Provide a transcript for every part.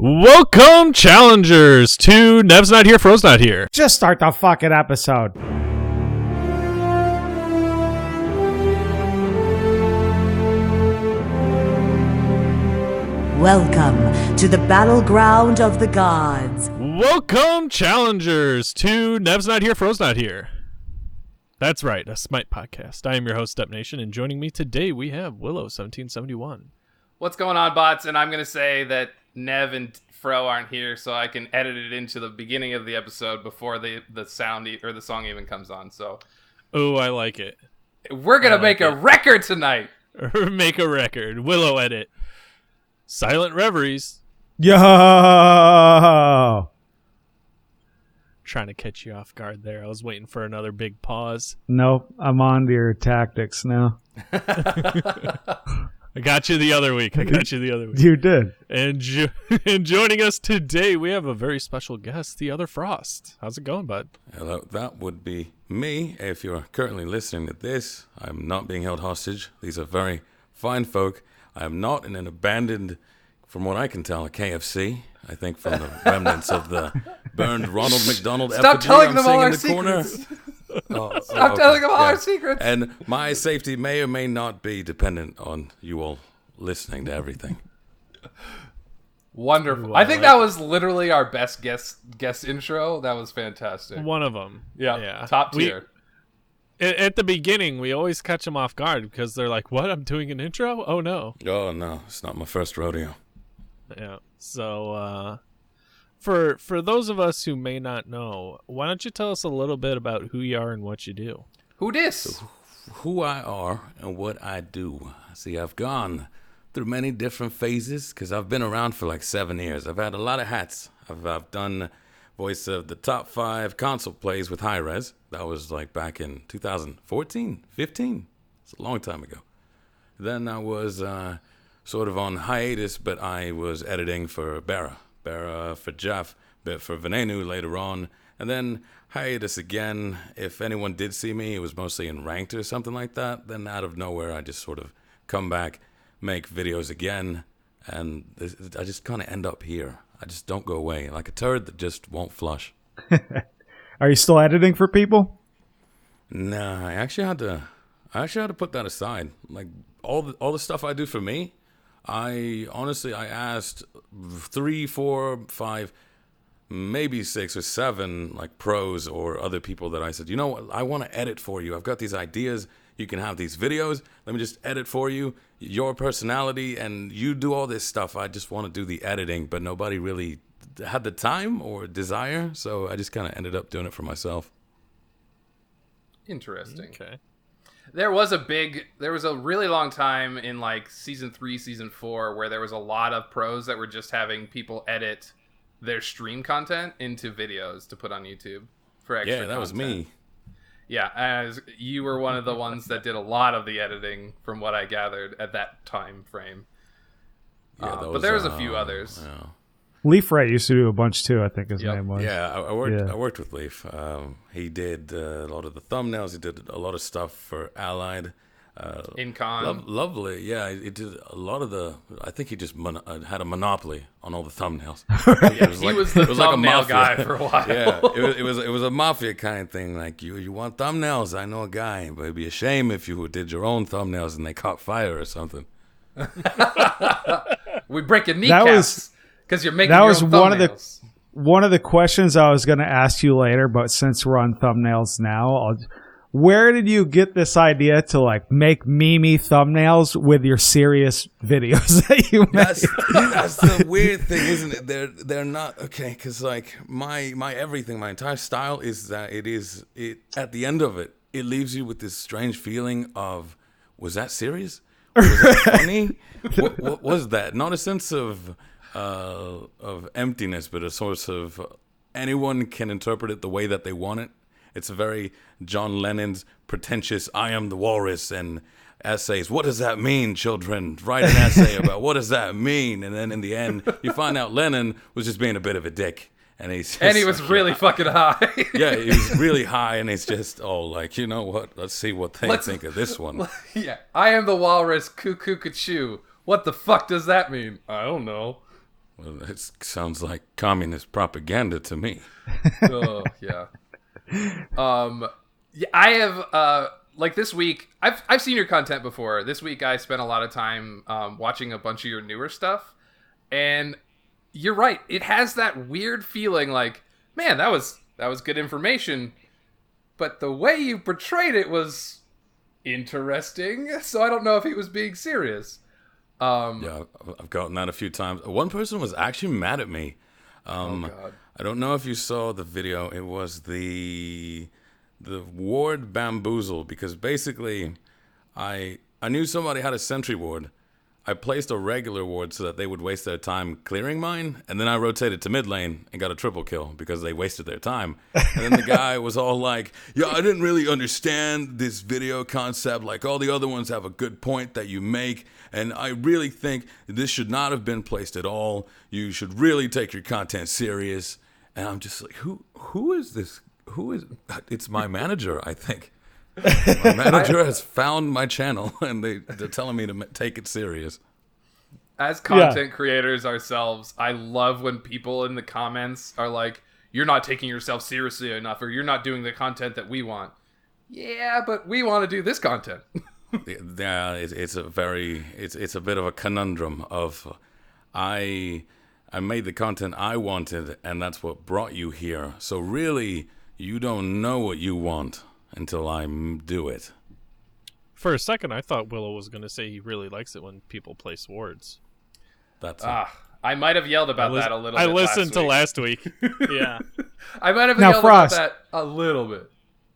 Welcome, challengers, to Nev's Not Here, Fro's Not Here. Just start the fucking episode. Welcome to the Battleground of the Gods. Welcome, challengers, to Nev's Not Here, Fro's Not Here. That's right, a Smite podcast. I am your host, Step Nation, and joining me today we have Willow, 1771. What's going on, bots? And I'm going to say that Nev and Fro aren't here, so I can edit it into the beginning of the episode before the sound or the song even comes on. So, Oh, I like it. We're going to make a record tonight. Make a record. Willow edit. Silent Reveries. Yo! Trying to catch you off guard there. I was waiting for another big pause. Nope, I'm on to your tactics now. I got you the other week. You did. And joining us today, we have a very special guest, TheOtherFrost. How's it going, bud? Hello, that would be me. If you're currently listening to this, I'm not being held hostage. These are very fine folk. I am not in an abandoned, from what I can tell, a KFC. I think from the remnants of the burned Ronald McDonald Stop effigy telling I'm them seeing all in our the corner. secrets. Stop telling them all our secrets. And my safety may or may not be dependent on you all listening to everything. Wonderful. I think that was literally our best guest intro. That was fantastic. One of them. Yeah. Top tier. At the beginning, we always catch them off guard because they're like, what? I'm doing an intro? Oh, no. Oh, no. It's not my first rodeo. Yeah. So, for those of us who may not know, why don't you tell us a little bit about who you are and what you do? Who dis? Who I are and what I do. See, I've gone through many different phases because I've been around for like 7 years. I've had a lot of hats. I've done voice of the top 5 console plays with high res. That was like back in 2014, 15. It's a long time ago. Then I was sort of on hiatus, but I was editing for Barra for Jeff, but for Venenu later on. And then hiatus again. If anyone did see me, it was mostly in Ranked or something like that. Then out of nowhere, I just sort of come back, make videos again, and I just kind of end up here. I just don't go away, like a turd that just won't flush. Are you still editing for people? Nah, I actually had to put that aside. Like all the stuff I do for me, I asked 3, 4, 5, maybe 6 or 7 like pros or other people that I said, you know what, I want to edit for you. I've got these ideas. You can have these videos. Let me just edit for you. Your personality, and you do all this stuff. I just want to do the editing, but nobody really had the time or desire, so I just kind of ended up doing it for myself. Interesting. Okay. There was a really long time in like season 3, season 4 where there was a lot of pros that were just having people edit their stream content into videos to put on YouTube for extra Yeah, that was me. Yeah, as you were one of the ones that did a lot of the editing from what I gathered at that time frame. Yeah, but there was a few others. Yeah. Leaf Ray used to do a bunch too, I think his Yep. name was. Yeah, I worked with Leaf. He did a lot of the thumbnails. He did a lot of stuff for Allied. InCon. Lovely. Yeah, he did a lot of the... I think he just had a monopoly on all the thumbnails. He was the thumbnail guy for a while. Yeah, it was a mafia kind of thing. Like, you want thumbnails? I know a guy. But it'd be a shame if you did your own thumbnails and they caught fire or something. We break your kneecaps because you're making That your was own one thumbnails. one of the questions I was going to ask you later, but since we're on thumbnails now, where did you get this idea to like make meme thumbnails with your serious videos that you make? That's the weird thing, isn't it? They're not okay because like my everything, my entire style is that it at the end of it leaves you with this strange feeling of, was that serious? Was that funny? What was that? Not a sense of emptiness, but a source of anyone can interpret it the way that they want it. It's a very John Lennon's pretentious "I am the walrus" and essays. What does that mean, children? Write an essay about what does that mean, and then in the end, you find out Lennon was just being a bit of a dick, and he was really fucking high. Yeah, he was really high, and he's just like, you know what? Let's see what they think of this one. Yeah, I am the walrus, cuckoo, cuckoo. What the fuck does that mean? I don't know. Well, it sounds like communist propaganda to me. Oh yeah. Yeah, I have like this week. I've seen your content before. This week I spent a lot of time watching a bunch of your newer stuff, and you're right. It has that weird feeling like, man, that was good information, but the way you portrayed it was interesting. So I don't know if he was being serious. Yeah, I've gotten that a few times. One person was actually mad at me. Oh God. I don't know if you saw the video. It was the ward bamboozle, because basically I knew somebody had a sentry ward. I placed a regular ward so that they would waste their time clearing mine, and then I rotated to mid lane and got a triple kill because they wasted their time. And then the guy was all like, yeah, I didn't really understand this video concept. Like, all the other ones have a good point that you make, and I really think this should not have been placed at all. You should really take your content serious. And I'm just like, who is this? It's my manager, I think. My manager has found my channel, and they're telling me to take it serious. As content creators ourselves, I love when people in the comments are like, you're not taking yourself seriously enough, or you're not doing the content that we want. Yeah, but we want to do this content. Yeah, it's a bit of a conundrum of I made the content I wanted, and that's what brought you here. So really, you don't know what you want until I do it. For a second, I thought Willow was going to say he really likes it when people place wards. That's I might have yelled about that a little bit. I listened to last week. Yeah. I might have Now, yelled Frost, about that a little bit.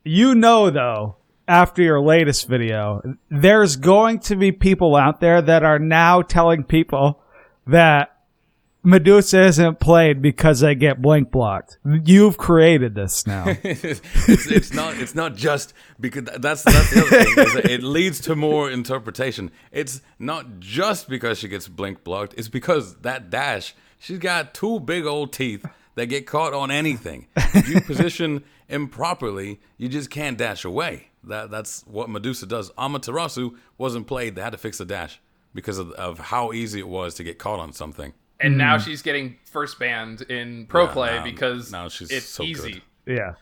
You know, though, after your latest video, there's going to be people out there that are now telling people that Medusa isn't played because they get blink blocked. You've created this now. it's not just because that's the other thing, is that it leads to more interpretation. It's not just because she gets blink blocked. It's because that dash, she's got two big old teeth that get caught on anything. If you position improperly, you just can't dash away. That's what Medusa does. Amaterasu wasn't played. They had to fix the dash because of how easy it was to get caught on something. And now she's getting first banned in pro play because now she's it's so easy. good. Yeah.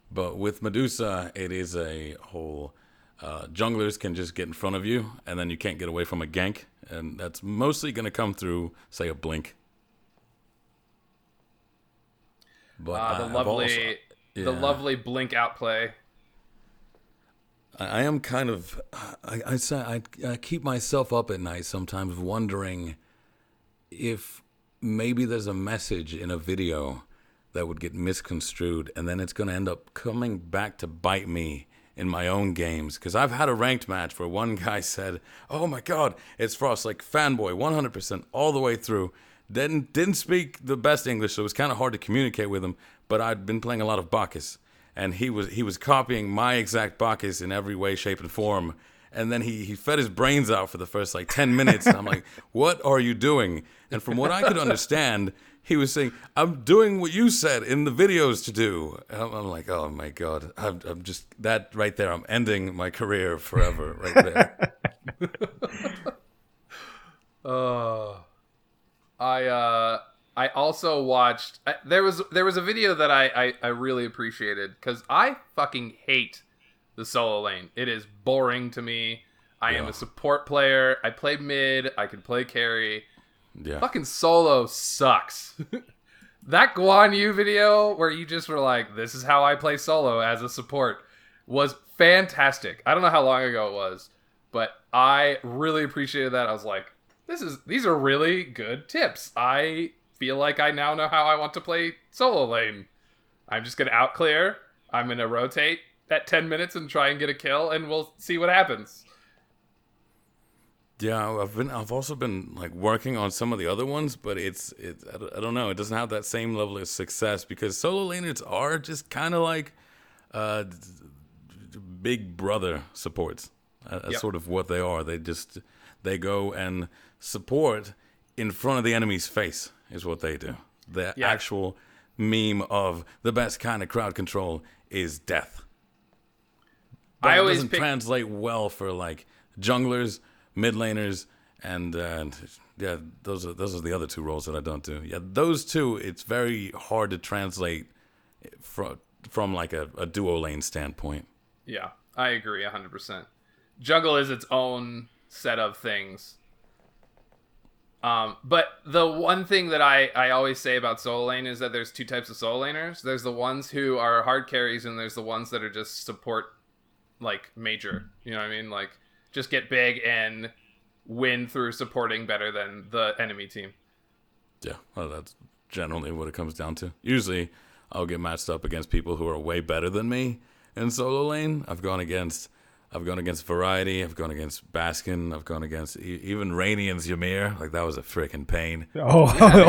But with Medusa, it is a whole... junglers can just get in front of you, and then you can't get away from a gank. And that's mostly going to come through, say, a blink. But the lovely blink outplay. I am kind of... I keep myself up at night sometimes wondering if maybe there's a message in a video that would get misconstrued, and then it's going to end up coming back to bite me in my own games. Because I've had a ranked match where one guy said, oh my god, it's Frost, like fanboy 100% all the way through. Didn't speak the best English, so it was kind of hard to communicate with him, but I'd been playing a lot of Bacchus, and he was copying my exact Bacchus in every way, shape, and form. And then he fed his brains out for the first 10 minutes. And I'm like, what are you doing? And from what I could understand, he was saying, I'm doing what you said in the videos to do. And I'm like, oh my God. I'm just, that right there, I'm ending my career forever right there. I also watched, there was a video that I really appreciated because I fucking hate the solo lane. It is boring to me. I am a support player. I play mid. I can play carry. Yeah. Fucking solo sucks. That Guan Yu video where you just were like, this is how I play solo as a support was fantastic. I don't know how long ago it was, but I really appreciated that. I was like, these are really good tips. I feel like I now know how I want to play solo lane. I'm just going to out clear. I'm going to rotate that 10 minutes and try and get a kill, and we'll see what happens. Yeah, I've also been working on some of the other ones, but it's I don't know, it doesn't have that same level of success because solo laners are just kind of like big brother supports. That's sort of what they are. They go and support in front of the enemy's face is what they do. The actual meme of the best kind of crowd control is death. But it doesn't translate well for junglers, mid laners, And yeah, those are the other two roles that I don't do. Yeah, those two, it's very hard to translate from like a duo lane standpoint. Yeah, I agree 100%. Jungle is its own set of things. But the one thing that I always say about solo lane is that there's two types of solo laners. There's the ones who are hard carries, and there's the ones that are just support, like, major. You know what I mean? Like, just get big and win through supporting better than the enemy team. Yeah, well, that's generally what it comes down to. Usually, I'll get matched up against people who are way better than me in solo lane. I've gone against Variety. I've gone against Baskin. I've gone against even Radiant's Ymir. Like, that was a freaking pain. Oh,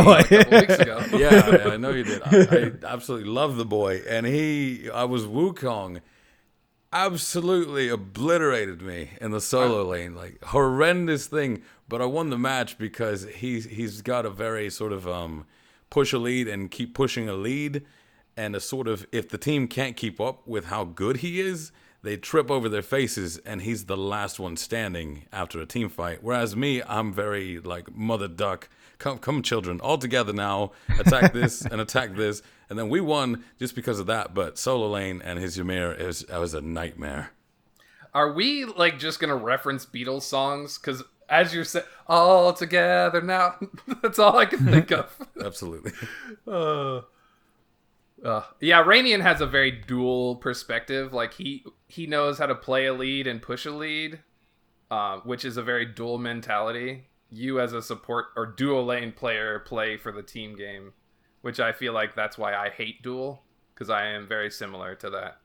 Like a couple weeks ago. Yeah, I know you did. I absolutely love the boy. And I was Wukong, absolutely obliterated me in the solo lane. Like, horrendous thing. But I won the match because he's got a very sort of push a lead and keep pushing a lead. And a sort of, if the team can't keep up with how good he is, they trip over their faces, and he's the last one standing after a team fight. Whereas me, I'm very like mother duck. Come, children, all together now. Attack this and attack this, and then we won just because of that. But solo lane and his Ymir was a nightmare. Are we, like, just gonna reference Beatles songs? Because as you're saying, all together now, that's all I can think of. Absolutely. Yeah, Rainian has a very dual perspective. Like, he knows how to play a lead and push a lead, which is a very dual mentality. You as a support or duo lane player play for the team game, which I feel like that's why I hate dual, because I am very similar to that.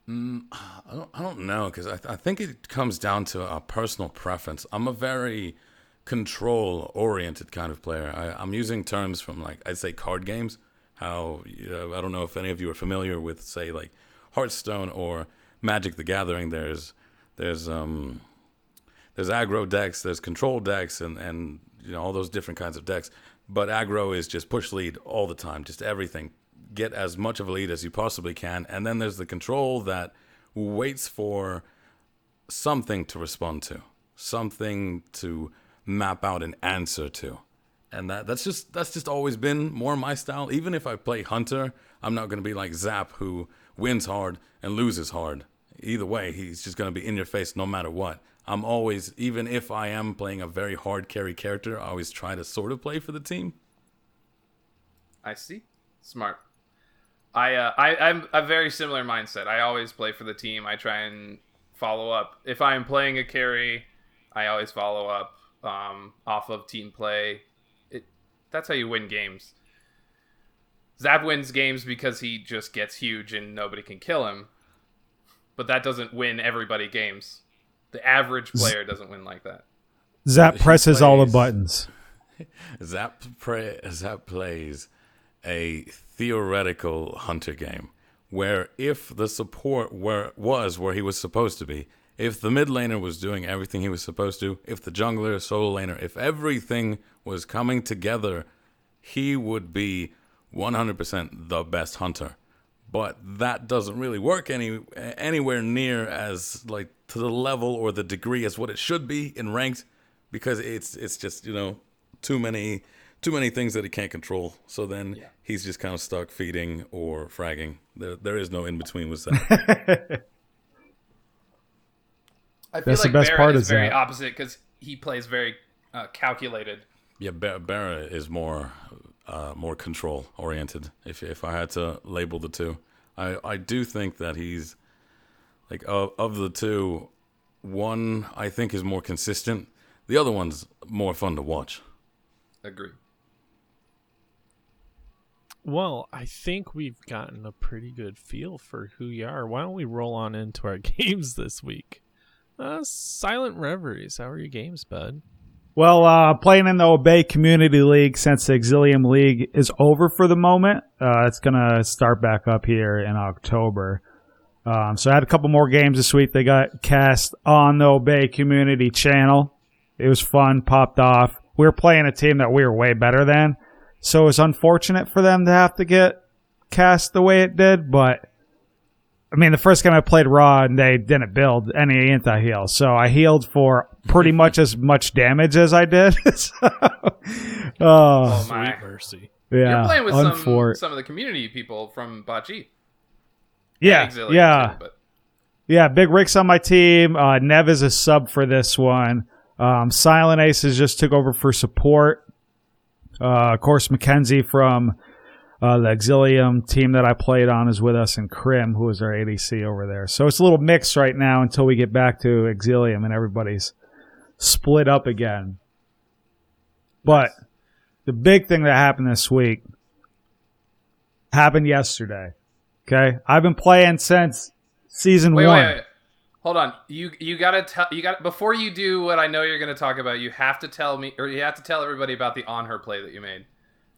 I don't know, because I think it comes down to a personal preference. I'm a very control-oriented kind of player. I'm using terms from, like, I'd say card games. How, I don't know if any of you are familiar with, say, like Hearthstone or Magic the Gathering. There's aggro decks, there's control decks, and all those different kinds of decks. But aggro is just push lead all the time, just everything. Get as much of a lead as you possibly can. And then there's the control that waits for something to respond to, something to map out an answer to. And that's just always been more my style. Even if I play Hunter, I'm not going to be like Zap, who wins hard and loses hard. Either way, he's just going to be in your face no matter what. I'm always, even if I am playing a very hard carry character, I always try to sort of play for the team. I see. Smart. I'm a very similar mindset. I always play for the team. I try and follow up. If I'm playing a carry, I always follow up off of team play. That's how you win games. Zap wins games because he just gets huge and nobody can kill him. But that doesn't win everybody games. The average player doesn't win like that. Zap presses all the buttons. Zap plays a theoretical Hunter game where if the support was where he was supposed to be, if the mid laner was doing everything he was supposed to, if the jungler, solo laner, if everything was coming together, he would be 100% the best Hunter. But that doesn't really work anywhere near as, like, to the level or the degree as what it should be in ranked, because it's just, too many things that he can't control. So then he's just kind of stuck feeding or fragging. There is no in between with that. I feel like Barra is very opposite because he plays very calculated. Yeah, Barra is more control oriented. If I had to label the two, I do think that he's like of the two, one I think is more consistent. The other one's more fun to watch. Agree. Well, I think we've gotten a pretty good feel for who you are. Why don't we roll on into our games this week? Silent Reveries. How are your games, bud? Well, playing in the Obey Community League since the Exilium League is over for the moment. It's going to start back up here in October. So I had a couple more games this week. They got cast on the Obey Community channel. It was fun, popped off. We were playing a team that we were way better than. So it was unfortunate for them to have to get cast the way it did, but I mean, the first game I played Raw and they didn't build any anti-heal. So I healed for pretty much as much damage as I did. Oh my mercy. Yeah. You're playing with some of the community people from Bocce. Yeah. Exilium Yeah. too, but Yeah, Big Rick's on my team. Nev is a sub for this one. Silent Aces just took over for support. Of course, Mackenzie from the Exilium team that I played on is with us, and Krim, who is our ADC over there. So it's a little mixed right now until we get back to Exilium and everybody's split up again. But the big thing that happened this week happened yesterday. Okay? I've been playing since season 1. Wait. Hold on. You gotta before you do what I know you're gonna talk about, you have to tell me, or you have to tell everybody about the On Her play that you made.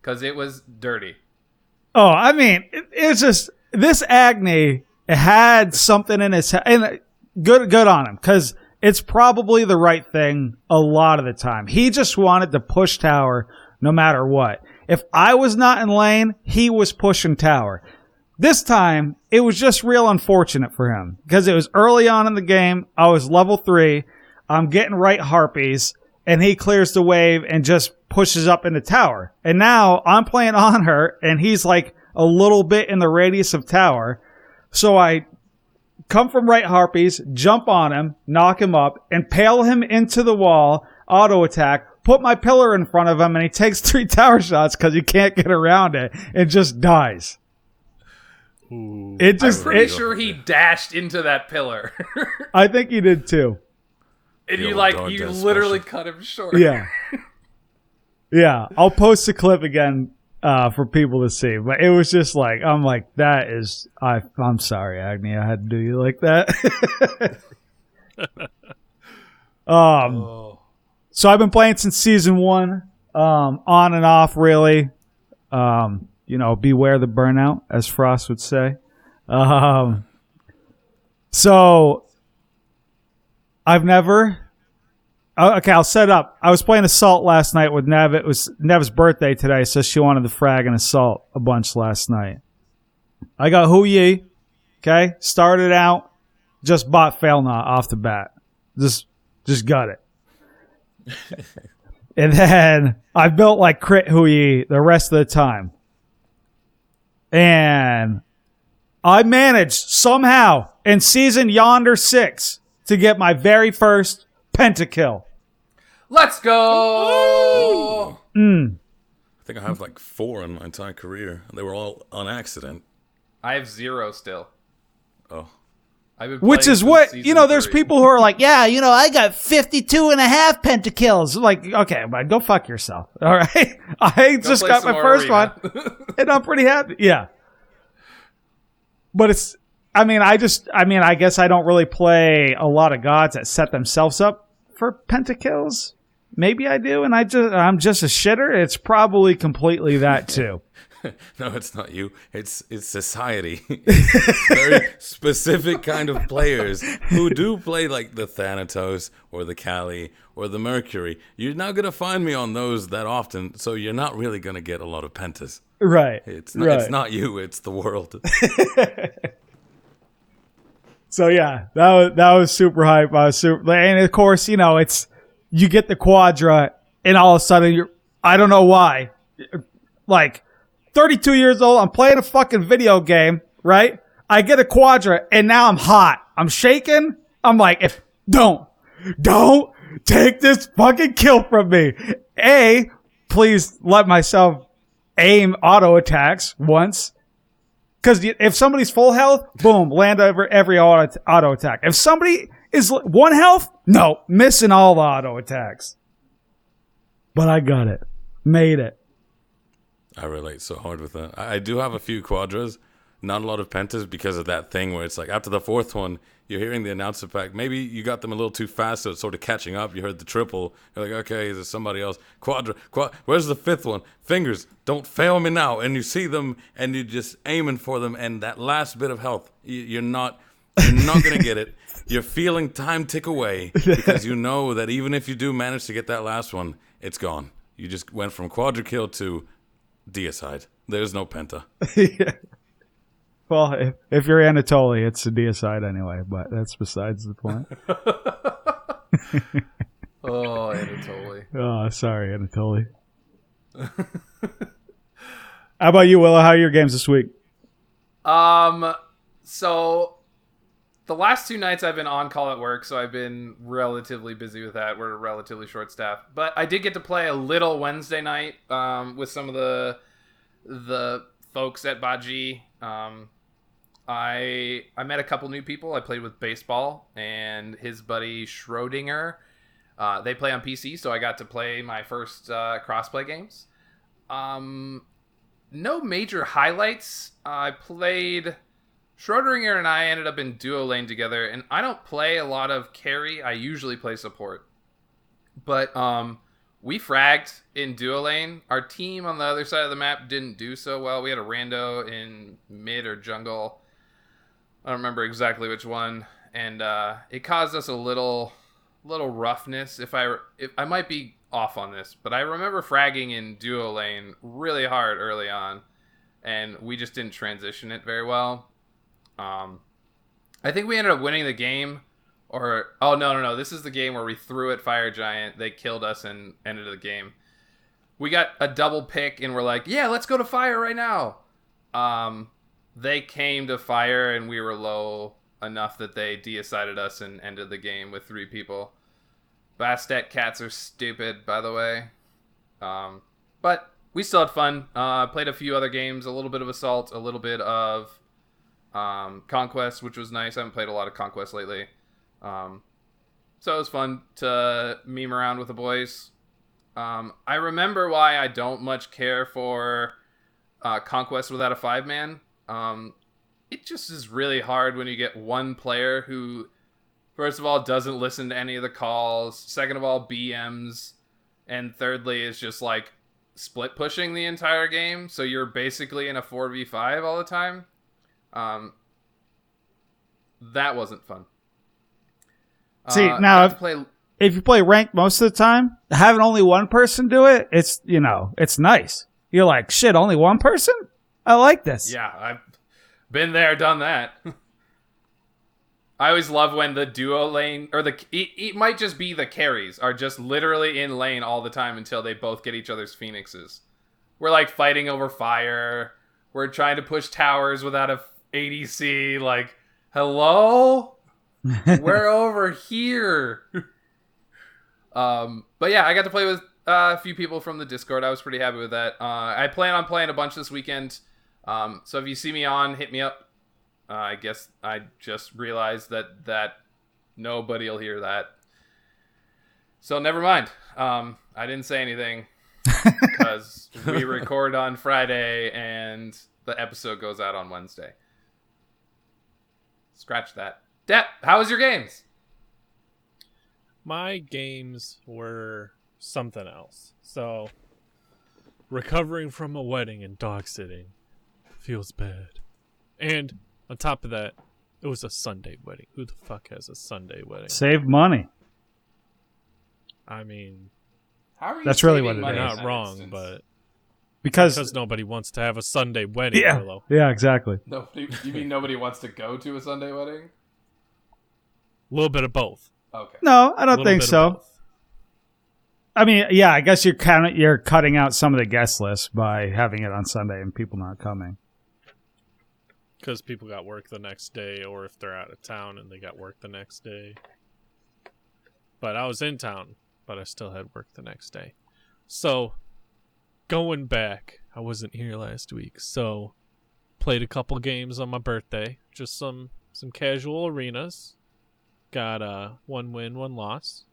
Because it was dirty. Oh, I mean, it's just, this Agni had something in his head, and good on him, because it's probably the right thing a lot of the time. He just wanted to push tower no matter what. If I was not in lane, he was pushing tower. This time, it was just real unfortunate for him, because it was early on in the game. I was level 3. I'm getting right harpies, and he clears the wave and just pushes up in the tower. And now I'm playing on her, and he's like a little bit in the radius of tower. So I come from right harpies, jump on him, knock him up, impale him into the wall, auto attack, put my pillar in front of him, and he takes 3 tower shots because he can't get around it and just dies. Ooh. I'm pretty sure he dashed into that pillar. I think he did too. And you literally cut him short. Yeah. Yeah. I'll post a clip again for people to see. But it was just like, I'm like, I'm sorry, Agni, I had to do you like that. So I've been playing since season 1, on and off really. Beware the burnout, as Frost would say. So I've never. Okay, I'll set up. I was playing Assault last night with Nev. It was Nev's birthday today, so she wanted to frag and Assault a bunch last night. I got Hu Yi. Okay, started out, just bought Fail Not off the bat. Just got it. And then I built like crit Hu Yi the rest of the time. And I managed somehow in season Yonder 6 to get my very first pentakill. Let's go! I think I have like 4 in my entire career. They were all on accident. I have 0 still. Oh. Which is what, there's people who are like, yeah, I got 52 and a half pentakills. Like, okay, but go fuck yourself. All right. I just got my first one and I'm pretty happy. Yeah. But I guess I don't really play a lot of gods that set themselves up for pentakills. Maybe I do. And I'm just a shitter. It's probably completely that too. No, it's not you. It's society. It's very specific kind of players who do play like the Thanatos or the Kali or the Mercury. You're not going to find me on those that often, so you're not really going to get a lot of pentas. Right. It's not you, it's the world. So yeah, that was super hype. And of course, it's, you get the Quadra and all of a sudden I don't know why, like 32 years old, I'm playing a fucking video game, right? I get a Quadra, and now I'm hot. I'm shaking. I'm like, don't take this fucking kill from me. Please let myself aim auto attacks once. Because if somebody's full health, boom, land over every auto attack. If somebody is 1 health, no, missing all the auto attacks. But I got it. Made it. I relate so hard with that. I do have a few quadras, not a lot of pentas because of that thing where it's like after the 4th one, you're hearing the announcer pack. Maybe you got them a little too fast, so it's sort of catching up. You heard the triple. You're like, okay, is there somebody else? Quadra. Where's the 5th one? Fingers, don't fail me now. And you see them, and you're just aiming for them, and that last bit of health, you're not going to get it. You're feeling time tick away because you know that even if you do manage to get that last one, it's gone. You just went from quadra kill to deicide. There's no penta. Yeah. Well, if you're Anatoly, it's a deicide anyway, but that's besides the point. Oh, Anatoly. Oh, sorry, Anatoly. How about you, Willow? How are your games this week? So the last 2 nights I've been on call at work, so I've been relatively busy with that. We're relatively short staffed, but I did get to play a little Wednesday night with some of the folks at Baji. I met a couple new people. I played with Baseball and his buddy Schrodinger. They play on PC, so I got to play my first crossplay games. No major highlights. I played... Schrodinger and I ended up in duo lane together, and I don't play a lot of carry. I usually play support. But we fragged in duo lane. Our team on the other side of the map didn't do so well. We had a rando in mid or jungle. I don't remember exactly which one. And it caused us a little roughness. If I might be off on this, but I remember fragging in duo lane really hard early on, and we just didn't transition it very well. I think we ended up winning the game, no. This is the game where we threw at Fire Giant. They killed us and ended the game. We got a double pick and we're like, yeah, let's go to Fire right now. They came to Fire and we were low enough that they decided us and ended the game with 3 people. Bastet cats are stupid, by the way. But we still had fun. Played a few other games, a little bit of Assault, a little bit of Conquest, which was nice. I haven't played a lot of Conquest lately. So it was fun to meme around with the boys. I remember why I don't much care for Conquest without a 5-man. It just is really hard when you get one player who, first of all, doesn't listen to any of the calls, second of all, BMs, and thirdly is just like split pushing the entire game. So you're basically in a 4v5 all the time. That wasn't fun. See, now if you play ranked most of the time, having only one person do it, it's nice. You're like, shit, only one person? I like this. Yeah, I've been there, done that. I always love when the duo lane, or it might just be the carries, are just literally in lane all the time until they both get each other's phoenixes. We're like fighting over Fire. We're trying to push towers without a ADC. Like, hello? We're over here. But yeah, I got to play with a few people from the Discord. I was pretty happy with that. I plan on playing a bunch this weekend. So if you see me on, hit me up. I guess I just realized that nobody will hear that. So never mind. I didn't say anything because we record on Friday and the episode goes out on Wednesday. Scratch that. Depp, how was your games? My games were something else. So, recovering from a wedding and dog sitting feels bad. And on top of that, it was a Sunday wedding. Who the fuck has a Sunday wedding? Save money. I mean, How are you that's really saving what it money you're is. in not that wrong, instance? but Because nobody wants to have a Sunday wedding, yeah, Willow. yeah, exactly. Nobody, you mean nobody wants to go to a Sunday wedding? A little bit of both. Okay. No, I don't Little think bit of so. both. I mean, yeah, I guess you're cutting out some of the guest list by having it on Sunday and people not coming. Because people got work the next day, or if they're out of town and they got work the next day. But I was in town, but I still had work the next day. So, going back, I wasn't here last week, so played a couple games on my birthday. Just some casual arenas. Got 1 win, 1 loss.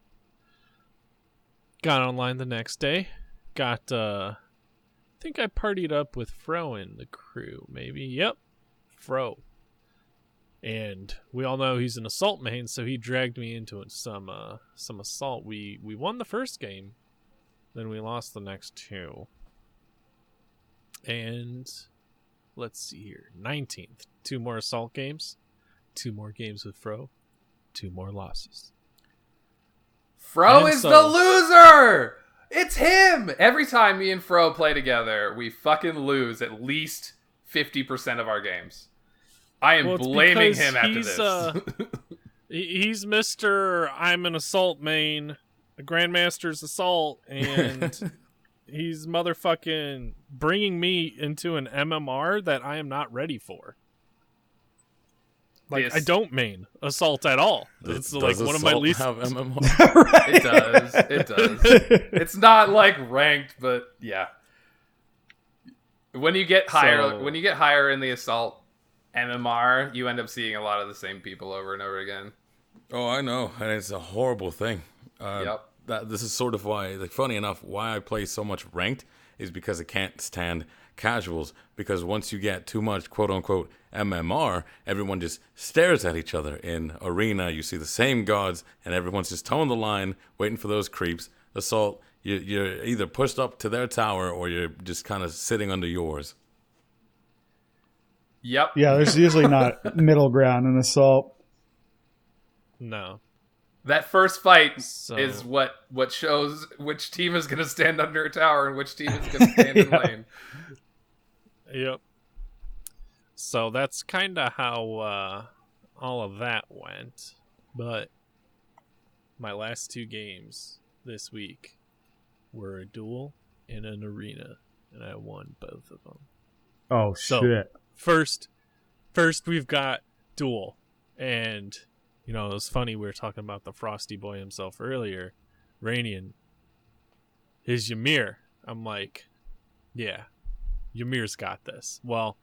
Got online the next day. Got, I think I partied up with Fro in the crew, maybe. Yep. Fro. And we all know he's an assault main, so he dragged me into some assault. We won the first game, then we lost the next 2. And let's see here. 19th. 2 more assault games. 2 more games with Fro. 2 more losses. Fro And is so- the loser! It's him! Every time me and Fro play together, we fucking lose at least 50% of our games. I am Well, it's blaming because him after he's, this. He's Mr. I'm an assault main, a Grandmaster's assault, and he's motherfucking bringing me into an MMR that I am not ready for. Like, Yes. I don't main assault at all. It's Does like one of my Assault least. have MMO? It does. It does. It's not like ranked, but yeah. When you get higher in the assault MMR, you end up seeing a lot of the same people over and over again. Oh, I know, and it's a horrible thing. Yep. This is sort of why, like, funny enough, why I play so much ranked is because I can't stand casuals. Because once you get too much quote unquote MMR, everyone just stares at each other. In arena, you see the same gods, and everyone's just towing the line, waiting for those creeps. Assault, you're either pushed up to their tower or you're just kind of sitting under yours. Yep. Yeah, there's usually not middle ground in assault. No. That first fight So- is what shows which team is going to stand under a tower and which team is going to stand in lane. Yep. So that's kind of how all of that went. But my last 2 games this week were a duel and an arena, and I won both of them. Oh, So- shit. First we've got duel, and you know, it was funny, we were talking about the Frosty Boy himself earlier. Rainian is Ymir. I'm like, yeah, Ymir's got this. Well,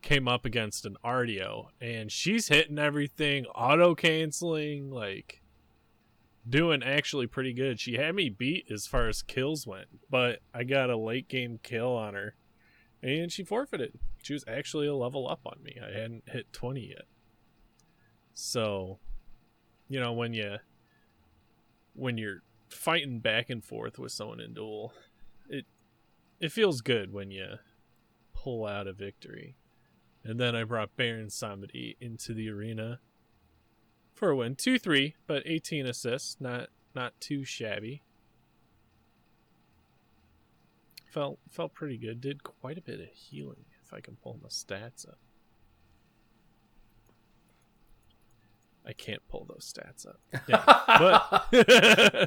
came up against an Ardio, and she's hitting everything, auto-canceling, like, doing actually pretty good. She had me beat as far as kills went, but I got a late-game kill on her, and she forfeited. She was actually a level up on me. I hadn't hit 20 yet. So, you know, when you're fighting back and forth with someone in duel, it feels good when you pull out a victory. And then I brought Baron Samedi into the arena for a win. 2-3, but 18 assists, not too shabby. Felt pretty good. Did quite a bit of healing, if I can pull my stats up. I can't pull those stats up. Yeah,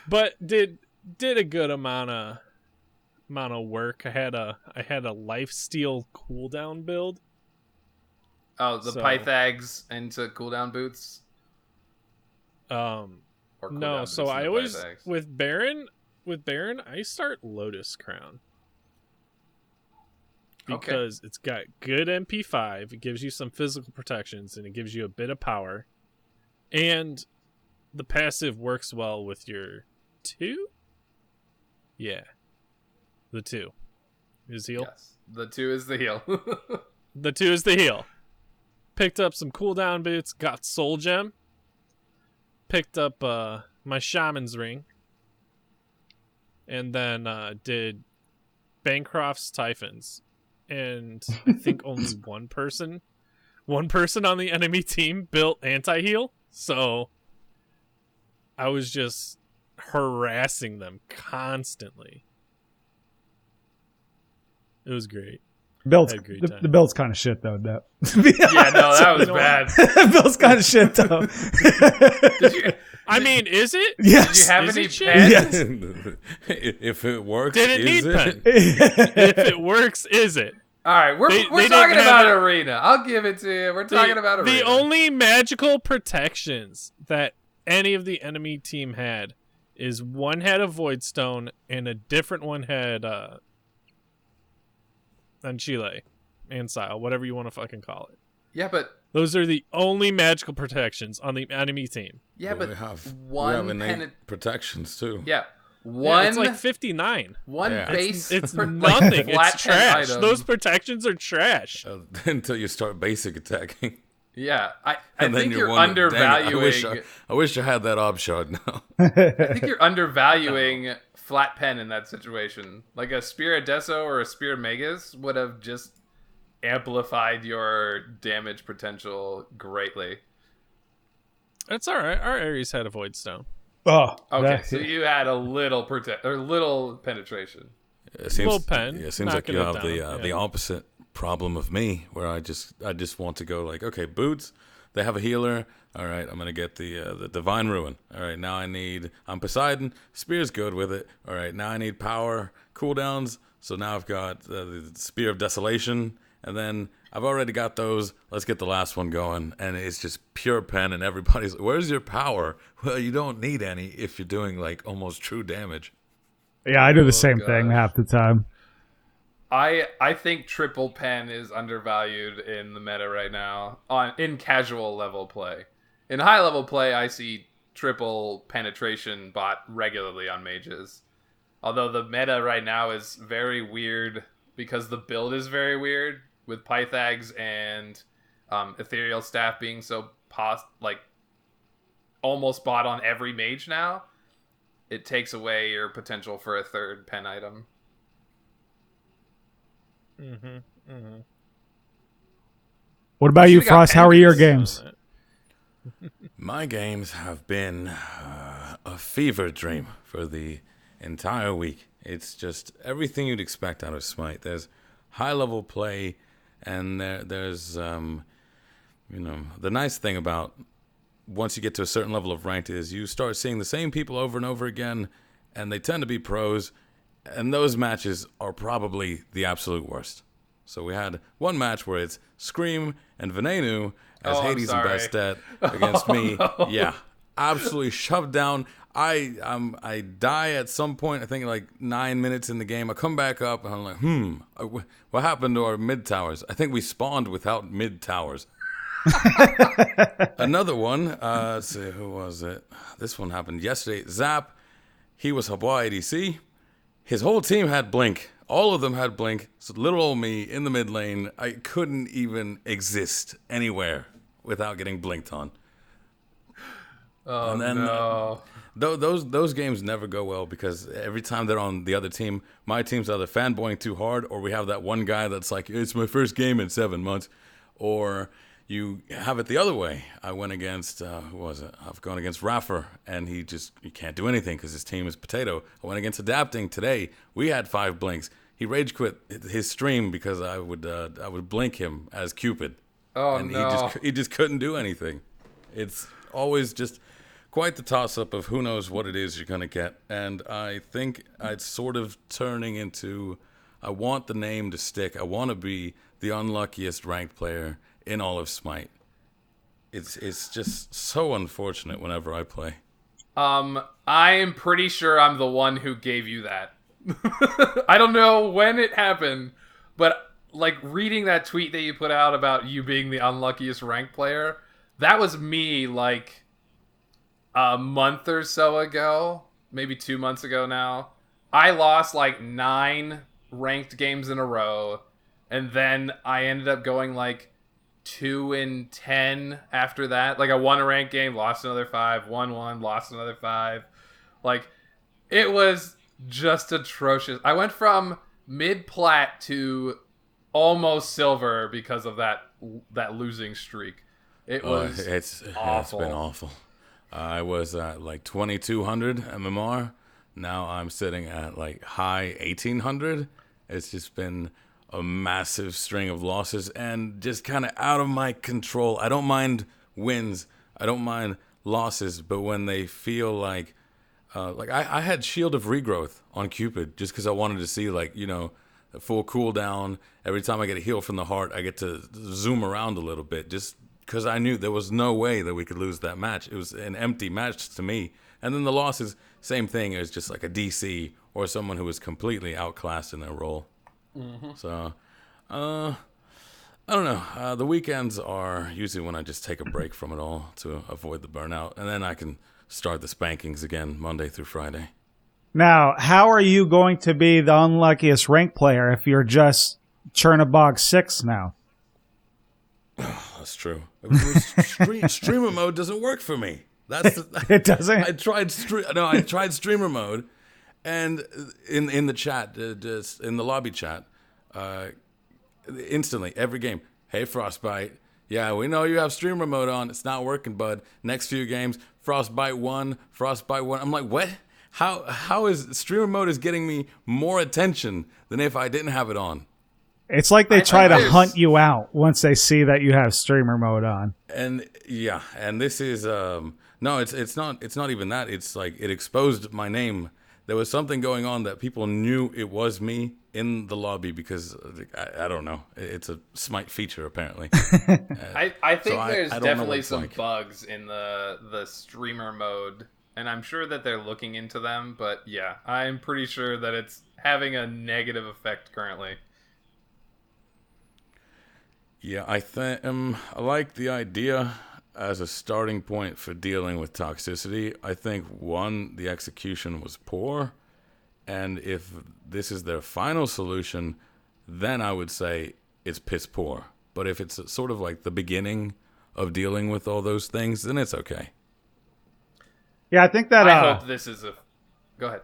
but did a good amount of work. I had a lifesteal cooldown build. Oh, the Pythags into cooldown boots? Or cooldown No, boots so and I the always Pythags? with Baron I start Lotus Crown. Okay. Because it's got good MP5, it gives you some physical protections, and it gives you a bit of power. And the passive works well with your 2? Yeah. The 2 is heal. Yes. The 2 is the heal. The 2 is the heal. Picked up some cooldown boots, got Soul Gem. Picked up my Shaman's Ring. And then did Bancroft's Typhons. And I think only one person on the enemy team built anti-heal. So I was just harassing them constantly. It was great. Build's, Had a great the time. build's kind of shit, though. No. Yeah, no, that was You know bad. Build's kind of shit, though. I mean, is it? Yes. Did you have Is any it shit? pens? Yes. If it works, Did it is need it? pen? If it works, is it? All right, we're They talking didn't have about it. arena. I'll give it to you. We're talking about arena. The only magical protections that any of the enemy team had is one had a Void Stone and a different one had Chile, Ancile, whatever you want to fucking call it. Yeah, but Those are the only magical protections on the enemy team. yeah, Well, but we have one innate protections too. yeah, Yeah, one it's like 59. one Yeah. base. It's like, nothing. flat It's pen trash. item. Those protections are trash. Until you start basic attacking. Yeah, I And then think you're wondering, "Dang it, undervaluing. I wish I had that ob shot now. I think you're undervaluing flat pen in that situation. Like a Spear Adesso or a Spear Magus would have just amplified your damage potential greatly. It's all right. Our Ares had a Void Stone. Oh, Okay, that- so you had a little little penetration. It seems, Little pen, It seems like knocking you it have down, the yeah. opposite problem of me where I just want to go like, okay, boots, they have a healer. All right, I'm gonna get the Divine Ruin. All right, now I'm Poseidon. Spear's good with it. All right, now I need power cooldowns. So now I've got the Spear of Desolation, and then I've already got those. Let's get the last one going, and it's just pure pen. And everybody's like, "Where's your power?" Well, you don't need any if you're doing like almost true damage. Yeah, I do the same thing half the time. I think triple pen is undervalued in the meta right now in casual level play. In high level play, I see triple penetration bot regularly on mages. Although the meta right now is very weird because the build is very weird with Pythags and Ethereal Staff being so almost bought on every mage now. It takes away your potential for a third pen item. What about you, Frost? How are your games? My games have been a fever dream for the entire week. It's just everything you'd expect out of Smite. There's high level play, and there's the nice thing about once you get to a certain level of ranked is you start seeing the same people over and over again, and they tend to be pros, and those matches are probably the absolute worst. So we had one match where it's Scream and Venenu as Hades and Bastet against me. No. Yeah, absolutely shoved down. I die at some point. I think like 9 minutes in the game. I come back up and I'm like, what happened to our mid towers? I think we spawned without mid towers. Another one. Let's see, who was it? This one happened yesterday. Zap. He was Hawaii ADC. His whole team had Blink. All of them had Blink. So little old me in the mid lane, I couldn't even exist anywhere without getting blinked on. Oh, and then, no. Those games never go well because every time they're on the other team, my team's either fanboying too hard, or we have that one guy that's like, it's my first game in 7 months, or you have it the other way. I went against, who was it? I've gone against Raffer, and he can't do anything because his team is potato. I went against Adapting today. We had 5 blinks. He rage quit his stream because I would blink him as Cupid. Oh, and no. he just couldn't do anything. It's always just quite the toss-up of who knows what it is you're going to get. And I think it's sort of turning into, I want the name to stick. I want to be the unluckiest ranked player in all of Smite. It's just so unfortunate whenever I play. I am pretty sure I'm the one who gave you that. I don't know when it happened, but like reading that tweet that you put out about you being the unluckiest ranked player, that was me like a month or so ago, maybe 2 months ago now. I lost like 9 ranked games in a row, and then I ended up going like 2-10 after that. Like I won a ranked game, lost another 5, won one, lost another 5. Like it was just atrocious. I went from mid-plat to almost silver because of that losing streak. It was awful. It's been awful. I was at like 2200 MMR. Now I'm sitting at like high 1800. It's just been a massive string of losses and just kind of out of my control. I don't mind wins. I don't mind losses, but when they feel like I had Shield of Regrowth on Cupid just because I wanted to see like, a full cooldown. Every time I get a heal from the heart, I get to zoom around a little bit just because I knew there was no way that we could lose that match. It was an empty match to me. And then the losses, same thing. It was just like a DC or someone who was completely outclassed in their role. Mm-hmm. So, I don't know. The weekends are usually when I just take a break from it all to avoid the burnout. And then I can start the spankings again Monday through Friday. Now, how are you going to be the unluckiest rank player if you're just Chernabog 6 now? That's true. Streamer mode doesn't work for me. It doesn't? I tried streamer mode, and in the chat, in the lobby chat, instantly, every game, hey, Frostbite, yeah, we know you have streamer mode on. It's not working, bud. Next few games, Frostbite 1. I'm like, what? How is streamer mode is getting me more attention than if I didn't have it on? It's like they I try think to there's- hunt you out once they see that you have streamer mode on. And yeah, and this is no, it's not even that. It's like it exposed my name. There was something going on that people knew it was me in the lobby because I don't know. It's a Smite feature apparently. I think So there's I don't know what definitely it's some like. bugs in the streamer mode, and I'm sure that they're looking into them. But yeah, I'm pretty sure that it's having a negative effect currently. Yeah, I think I like the idea as a starting point for dealing with toxicity. I think one, the execution was poor, and if this is their final solution, then I would say it's piss poor. But if it's sort of like the beginning of dealing with all those things, then it's okay. Yeah, I think that. I hope this is a. Go ahead.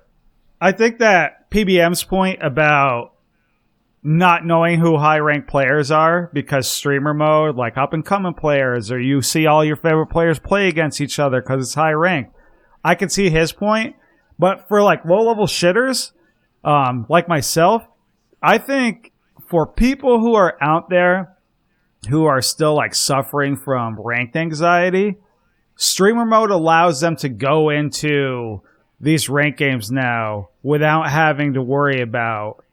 I think that PBM's point about not knowing who high ranked players are because streamer mode, like up and coming players, or you see all your favorite players play against each other because it's high ranked. I can see his point, but for like low level shitters, like myself, I think for people who are out there who are still like suffering from ranked anxiety, streamer mode allows them to go into these ranked games now without having to worry about,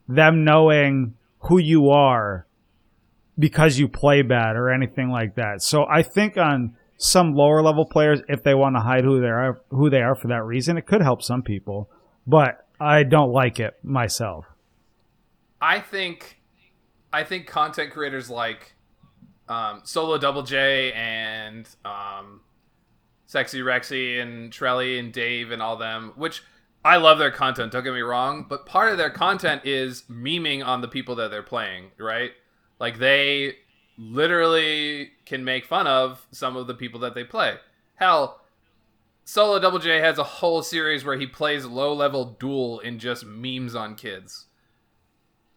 them knowing who you are because you play bad or anything like that. So I think on some lower level players, if they want to hide who they are for that reason, it could help some people. But I don't like it myself. I think content creators like Solo Double J and Sexy Rexy and Trelly and Dave and all them, which I love their content, don't get me wrong, but part of their content is memeing on the people that they're playing, right? Like, they literally can make fun of some of the people that they play. Hell, Solo Double J has a whole series where he plays low-level duel in just memes on kids.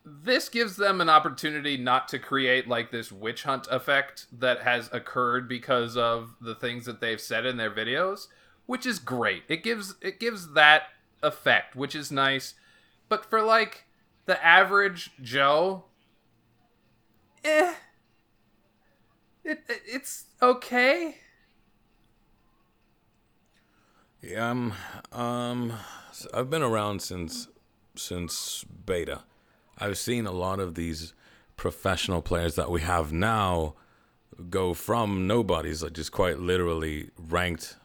This gives them an opportunity not to create, like, this witch hunt effect that has occurred because of the things that they've said in their videos, which is great. It gives that effect, which is nice. But for like the average Joe, it's okay. Yeah, I've been around since beta. I've seen a lot of these professional players that we have now go from nobodies, like just quite literally ranked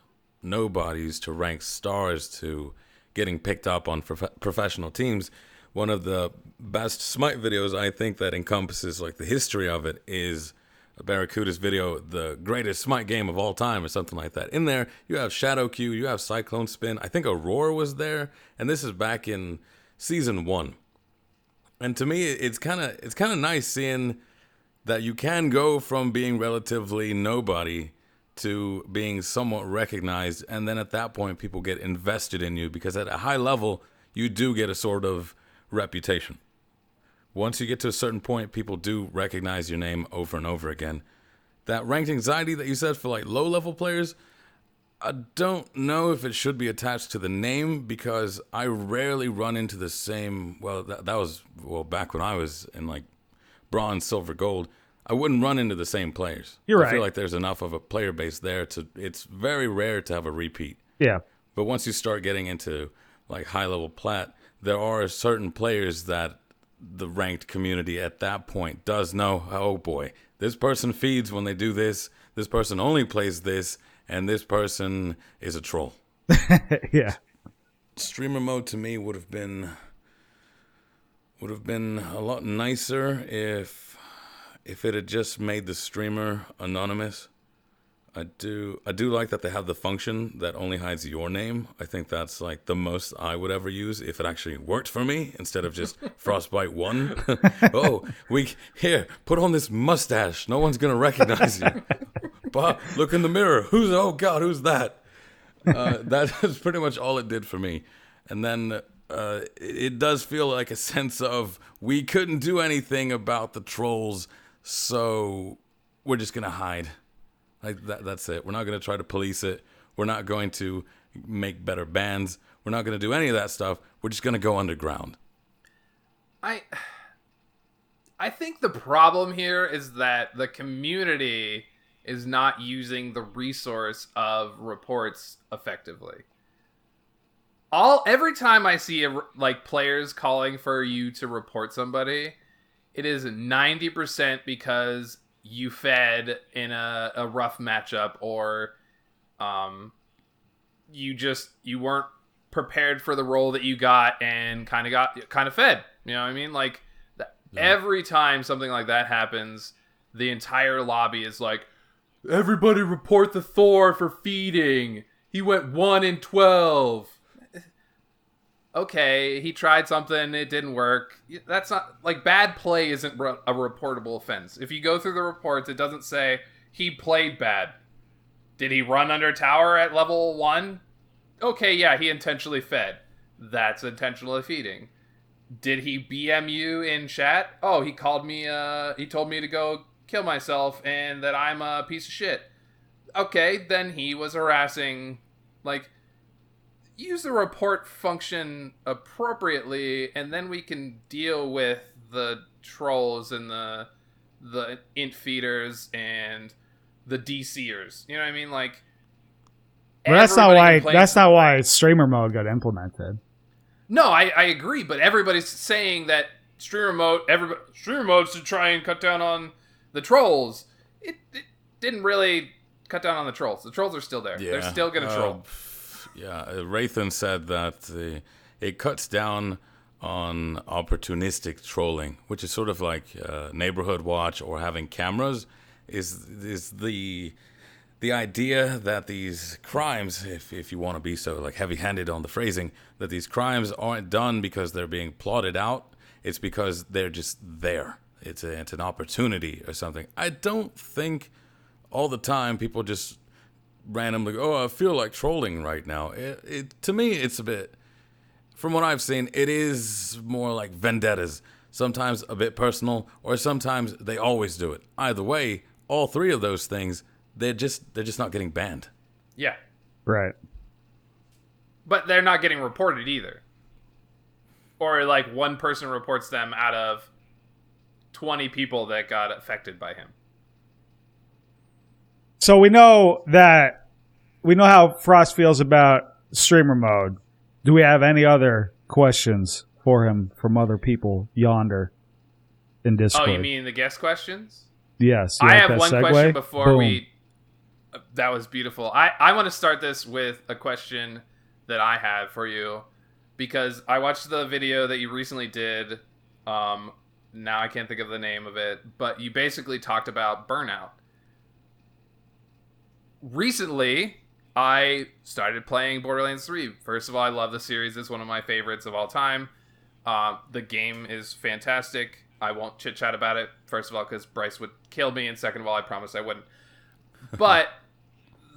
nobodies, to ranked stars, to getting picked up on professional teams. One of the best Smite videos, I think, that encompasses like the history of it is Barracuda's video, the greatest Smite game of all time, or something like that. In there, you have Shadow Q, you have Cyclone Spin. I think Aurora was there, and this is back in season 1. And to me, it's kind of nice seeing that you can go from being relatively nobody to being somewhat recognized, and then at that point people get invested in you because at a high level you do get a sort of reputation. Once you get to a certain point, people do recognize your name over and over again. That ranked anxiety that you said for like low level players, I don't know if it should be attached to the name, because I rarely run into the same, that was back when I was in like bronze, silver, gold, I wouldn't run into the same players. You're right. I feel like there's enough of a player base there it's very rare to have a repeat. Yeah. But once you start getting into like high level plat, there are certain players that the ranked community at that point does know, oh boy, this person feeds when they do this person only plays this, and this person is a troll. Yeah. Streamer mode to me would have been a lot nicer if it had just made the streamer anonymous. I do like that they have the function that only hides your name. I think that's like the most I would ever use if it actually worked for me instead of just Frostbite 1. Oh, here, put on this mustache. No one's going to recognize you. Bob, look in the mirror. Oh God, who's that? That is pretty much all it did for me. And then it does feel like a sense of we couldn't do anything about the trolls, so we're just going to hide. Like that's it. We're not going to try to police it. We're not going to make better bans. We're not going to do any of that stuff. We're just going to go underground. I think the problem here is that the community is not using the resource of reports effectively. Every time I see players calling for you to report somebody, it is 90% because you fed in a rough matchup, or you weren't prepared for the role that you got and kind of fed. You know what I mean? Like every time something like that happens, the entire lobby is like, everybody report the Thor for feeding. He went 1 in 12. Okay, he tried something, it didn't work. That's not, like, bad play isn't a reportable offense. If you go through the reports, it doesn't say he played bad. Did he run under tower at level 1? Okay, yeah, he intentionally fed. That's intentionally feeding. Did he BM you in chat? Oh, he called me, he told me to go kill myself and that I'm a piece of shit. Okay, then he was harassing, like, use the report function appropriately, and then we can deal with the trolls and the int feeders and the DCers. You know what I mean? Like, well, that's not why streamer mode got implemented. No, I agree, but everybody's saying that streamer mode's to try and cut down on the trolls. It didn't really cut down on the trolls. The trolls are still there. Yeah. They're still gonna troll. Yeah, Raythan said that it cuts down on opportunistic trolling, which is sort of like neighborhood watch or having cameras. Is the idea that these crimes, if you want to be so like heavy-handed on the phrasing, that these crimes aren't done because they're being plotted out. It's because they're just there. It's an opportunity or something. I don't think all the time people just randomly, I feel like trolling right now. To me, it's a bit, from what I've seen, it is more like vendettas. Sometimes a bit personal, or sometimes they always do it. Either way, all three of those things, they're just not getting banned. Yeah. Right. But they're not getting reported either. Or like one person reports them out of 20 people that got affected by him. So we know how Frost feels about streamer mode. Do we have any other questions for him from other people yonder in Discord? Oh, you mean the guest questions? Yes. I have one question before we... That was beautiful. I want to start this with a question that I have for you, because I watched the video that you recently did. Now I can't think of the name of it, but you basically talked about burnout. Recently, I started playing Borderlands 3. First of all, I love the series. It's one of my favorites of all time. The game is fantastic. I won't chit-chat about it, first of all, because Bryce would kill me, and second of all, I promised I wouldn't. But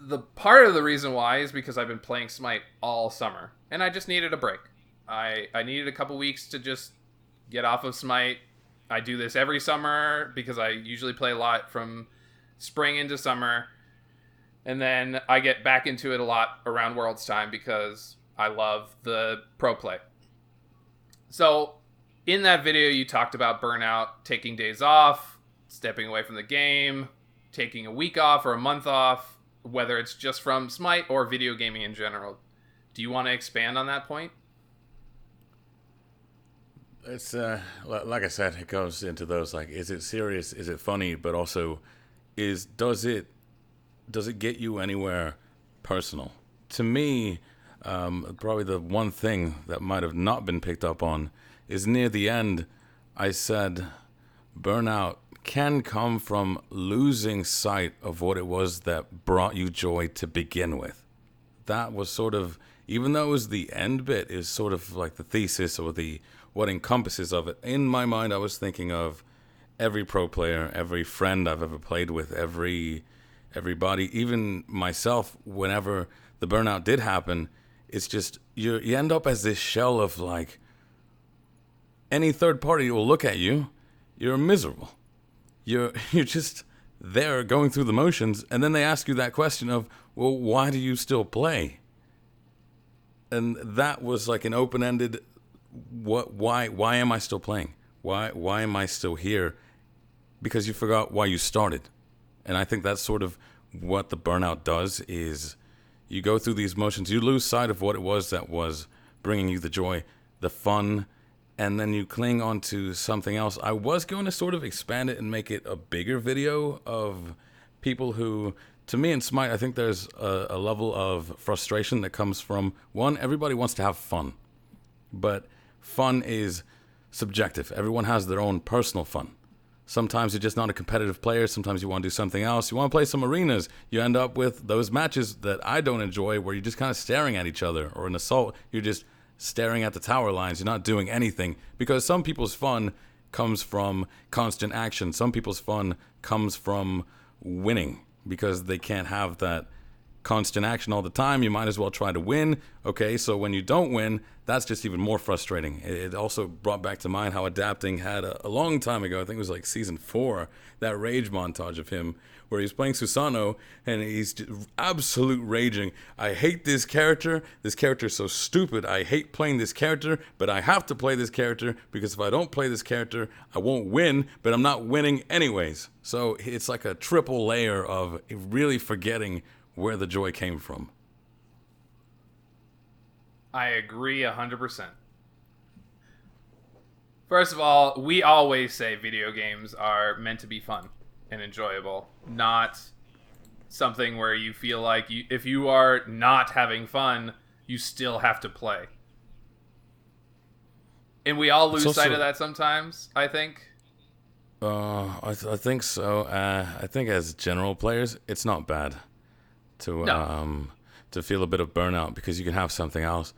the part of the reason why is because I've been playing Smite all summer, and I just needed a break. I needed a couple weeks to just get off of Smite. I do this every summer because I usually play a lot from spring into summer. And then I get back into it a lot around Worlds time because I love the pro play. So in that video, you talked about burnout, taking days off, stepping away from the game, taking a week off or a month off, whether it's just from Smite or video gaming in general. Do you want to expand on that point? It's like I said, it goes into those like, is it serious? Is it funny? But also, does it get you anywhere personal? To me, probably the one thing that might have not been picked up on is near the end, I said burnout can come from losing sight of what it was that brought you joy to begin with. That was sort of, even though it was the end bit, is sort of like the thesis or what encompasses of it. In my mind, I was thinking of every pro player, every friend I've ever played with, everybody, even myself, whenever the burnout did happen, it's just, you end up as this shell of like, any third party will look at you, you're miserable. You're just there going through the motions, and then they ask you that question of, well, why do you still play? And that was like an open-ended, why am I still playing? Why am I still here? Because you forgot why you started. And I think that's sort of what the burnout does, is you go through these motions, you lose sight of what it was that was bringing you the joy, the fun, and then you cling onto something else. I was going to sort of expand it and make it a bigger video of people who, to me in Smite, I think there's a level of frustration that comes from, one, everybody wants to have fun. But fun is subjective. Everyone has their own personal fun. Sometimes you're just not a competitive player. Sometimes you want to do something else. You want to play some arenas. You end up with those matches that I don't enjoy where you're just kind of staring at each other. Or an assault, you're just staring at the tower lines. You're not doing anything. Because some people's fun comes from constant action. Some people's fun comes from winning, because they can't have that constant action all the time. You might as well try to win. Okay, so when you don't win, that's just even more frustrating. It also brought back to mind how Adapting had a long time ago, I think it was like season 4, that rage montage of him where he's playing Susano and he's just absolute raging. I hate this character. This character is so stupid. I hate playing this character, but I have to play this character because if I don't play this character, I won't win, but I'm not winning anyways. So it's like a triple layer of really forgetting where the joy came from. I agree 100%. First of all, we always say video games are meant to be fun and enjoyable, not something where you feel like if you are not having fun, you still have to play. And we all lose sight of that sometimes, I think. I think so. I think as general players, it's not bad to feel a bit of burnout because you can have something else.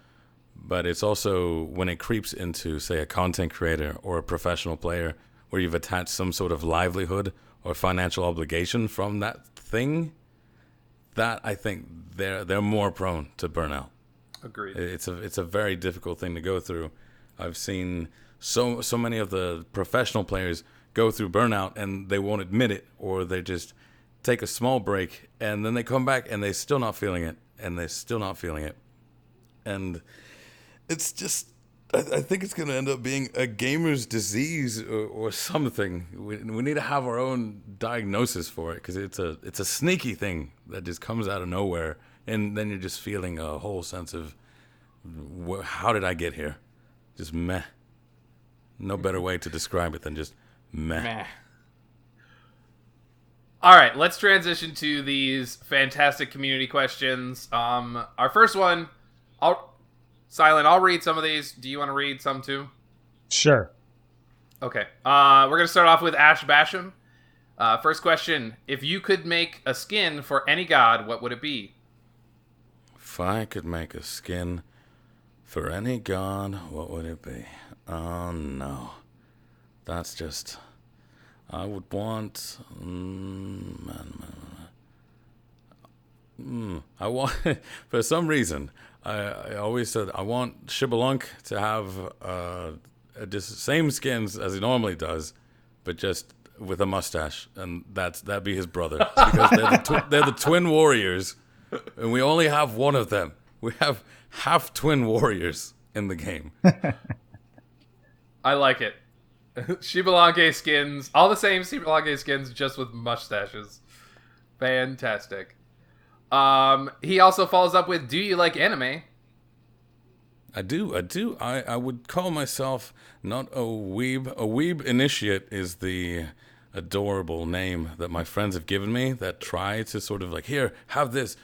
But it's also when it creeps into, say, a content creator or a professional player where you've attached some sort of livelihood or financial obligation from that thing, that I think they're more prone to burnout. Agreed. It's a very difficult thing to go through. I've seen so many of the professional players go through burnout and they won't admit it, or they just take a small break and then they come back and they're still not feeling it, and they're still not feeling it. And it's just, I think it's going to end up being a gamer's disease or something. We need to have our own diagnosis for it, because it's a sneaky thing that just comes out of nowhere, and then you're just feeling a whole sense of, how did I get here? Just meh. No better way to describe it than just meh. All right, let's transition to these fantastic community questions. Our first one, I'll read some of these. Do you want to read some too? Sure. Okay. We're going to start off with Ash Basham. First question, if you could make a skin for any god, what would it be? If I could make a skin for any god, what would it be? Oh, no. That's just... I would want... I want... For some reason, I always said I want Shibalunk to have just same skins as he normally does, but just with a mustache, and that'd be his brother. Because they're the twin warriors, and we only have one of them. We have half twin warriors in the game. I like it. Shibalange skins, all the same Shibalange skins, just with mustaches. Fantastic. He also follows up with, do you like anime? I do. I would call myself not a weeb. A weeb initiate is the adorable name that my friends have given me that try to sort of like, here, have this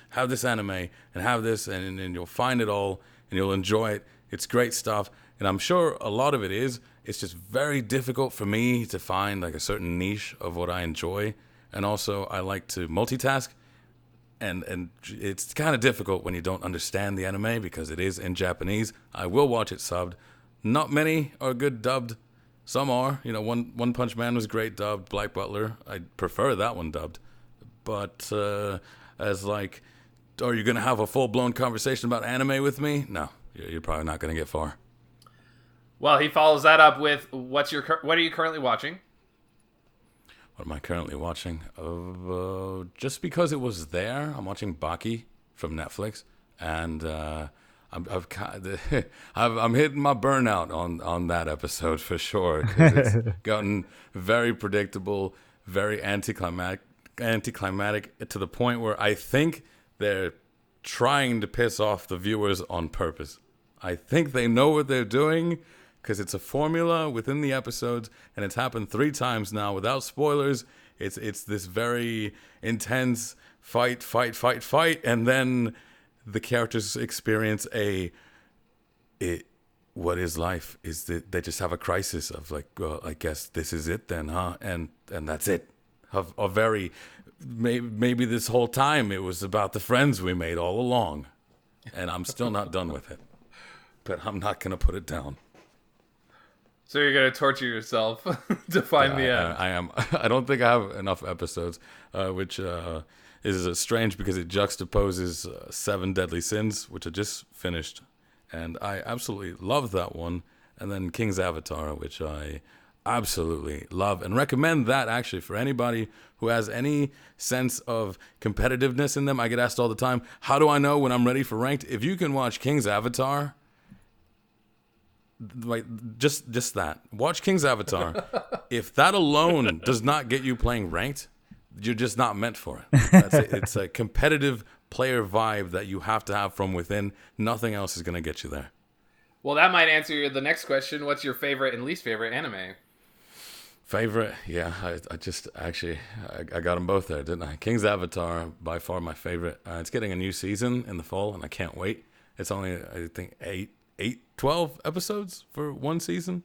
anime, and have this, and you'll find it all, and you'll enjoy it. It's great stuff. And I'm sure a lot of it is. It's just very difficult for me to find like a certain niche of what I enjoy. And also I like to multitask. And it's kind of difficult when you don't understand the anime because it is in Japanese. I will watch it subbed. Not many are good dubbed. Some are. You know, One Punch Man was great dubbed. Black Butler, I prefer that one dubbed. But as like, are you going to have a full-blown conversation about anime with me? No, you're probably not going to get far. Well, he follows that up with, what are you currently watching? What am I currently watching? Just because it was there, I'm watching Baki from Netflix, and I'm hitting my burnout on that episode for sure, because it's gotten very predictable, very anticlimactic to the point where I think they're trying to piss off the viewers on purpose. I think they know what they're doing, because it's a formula within the episodes, and it's happened 3 times now without spoilers. It's this very intense fight, and then the characters experience what is life? Is that they just have a crisis of like, well, I guess this is it then, huh? And that's it. A very maybe this whole time it was about the friends we made all along, and I'm still not done with it. But I'm not gonna put it down. So you're gonna torture yourself to find the end. I am. I don't think I have enough episodes, which is strange because it juxtaposes 7 Deadly Sins, which I just finished, and I absolutely love that one. And then King's Avatar, which I absolutely love and recommend that actually for anybody who has any sense of competitiveness in them. I get asked all the time, how do I know when I'm ready for ranked? If you can watch King's Avatar, like just that, watch King's Avatar. If that alone does not get you playing ranked, you're just not meant for it. That's it. It's a competitive player vibe that you have to have from within. Nothing else is going to get you there. Well, that might answer the next question. What's your favorite and least favorite anime? Favorite? Yeah, I just actually, I got them both there, didn't I? King's Avatar, by far my favorite. It's getting a new season in the fall, and I can't wait. It's only, I think, 12 episodes for one season.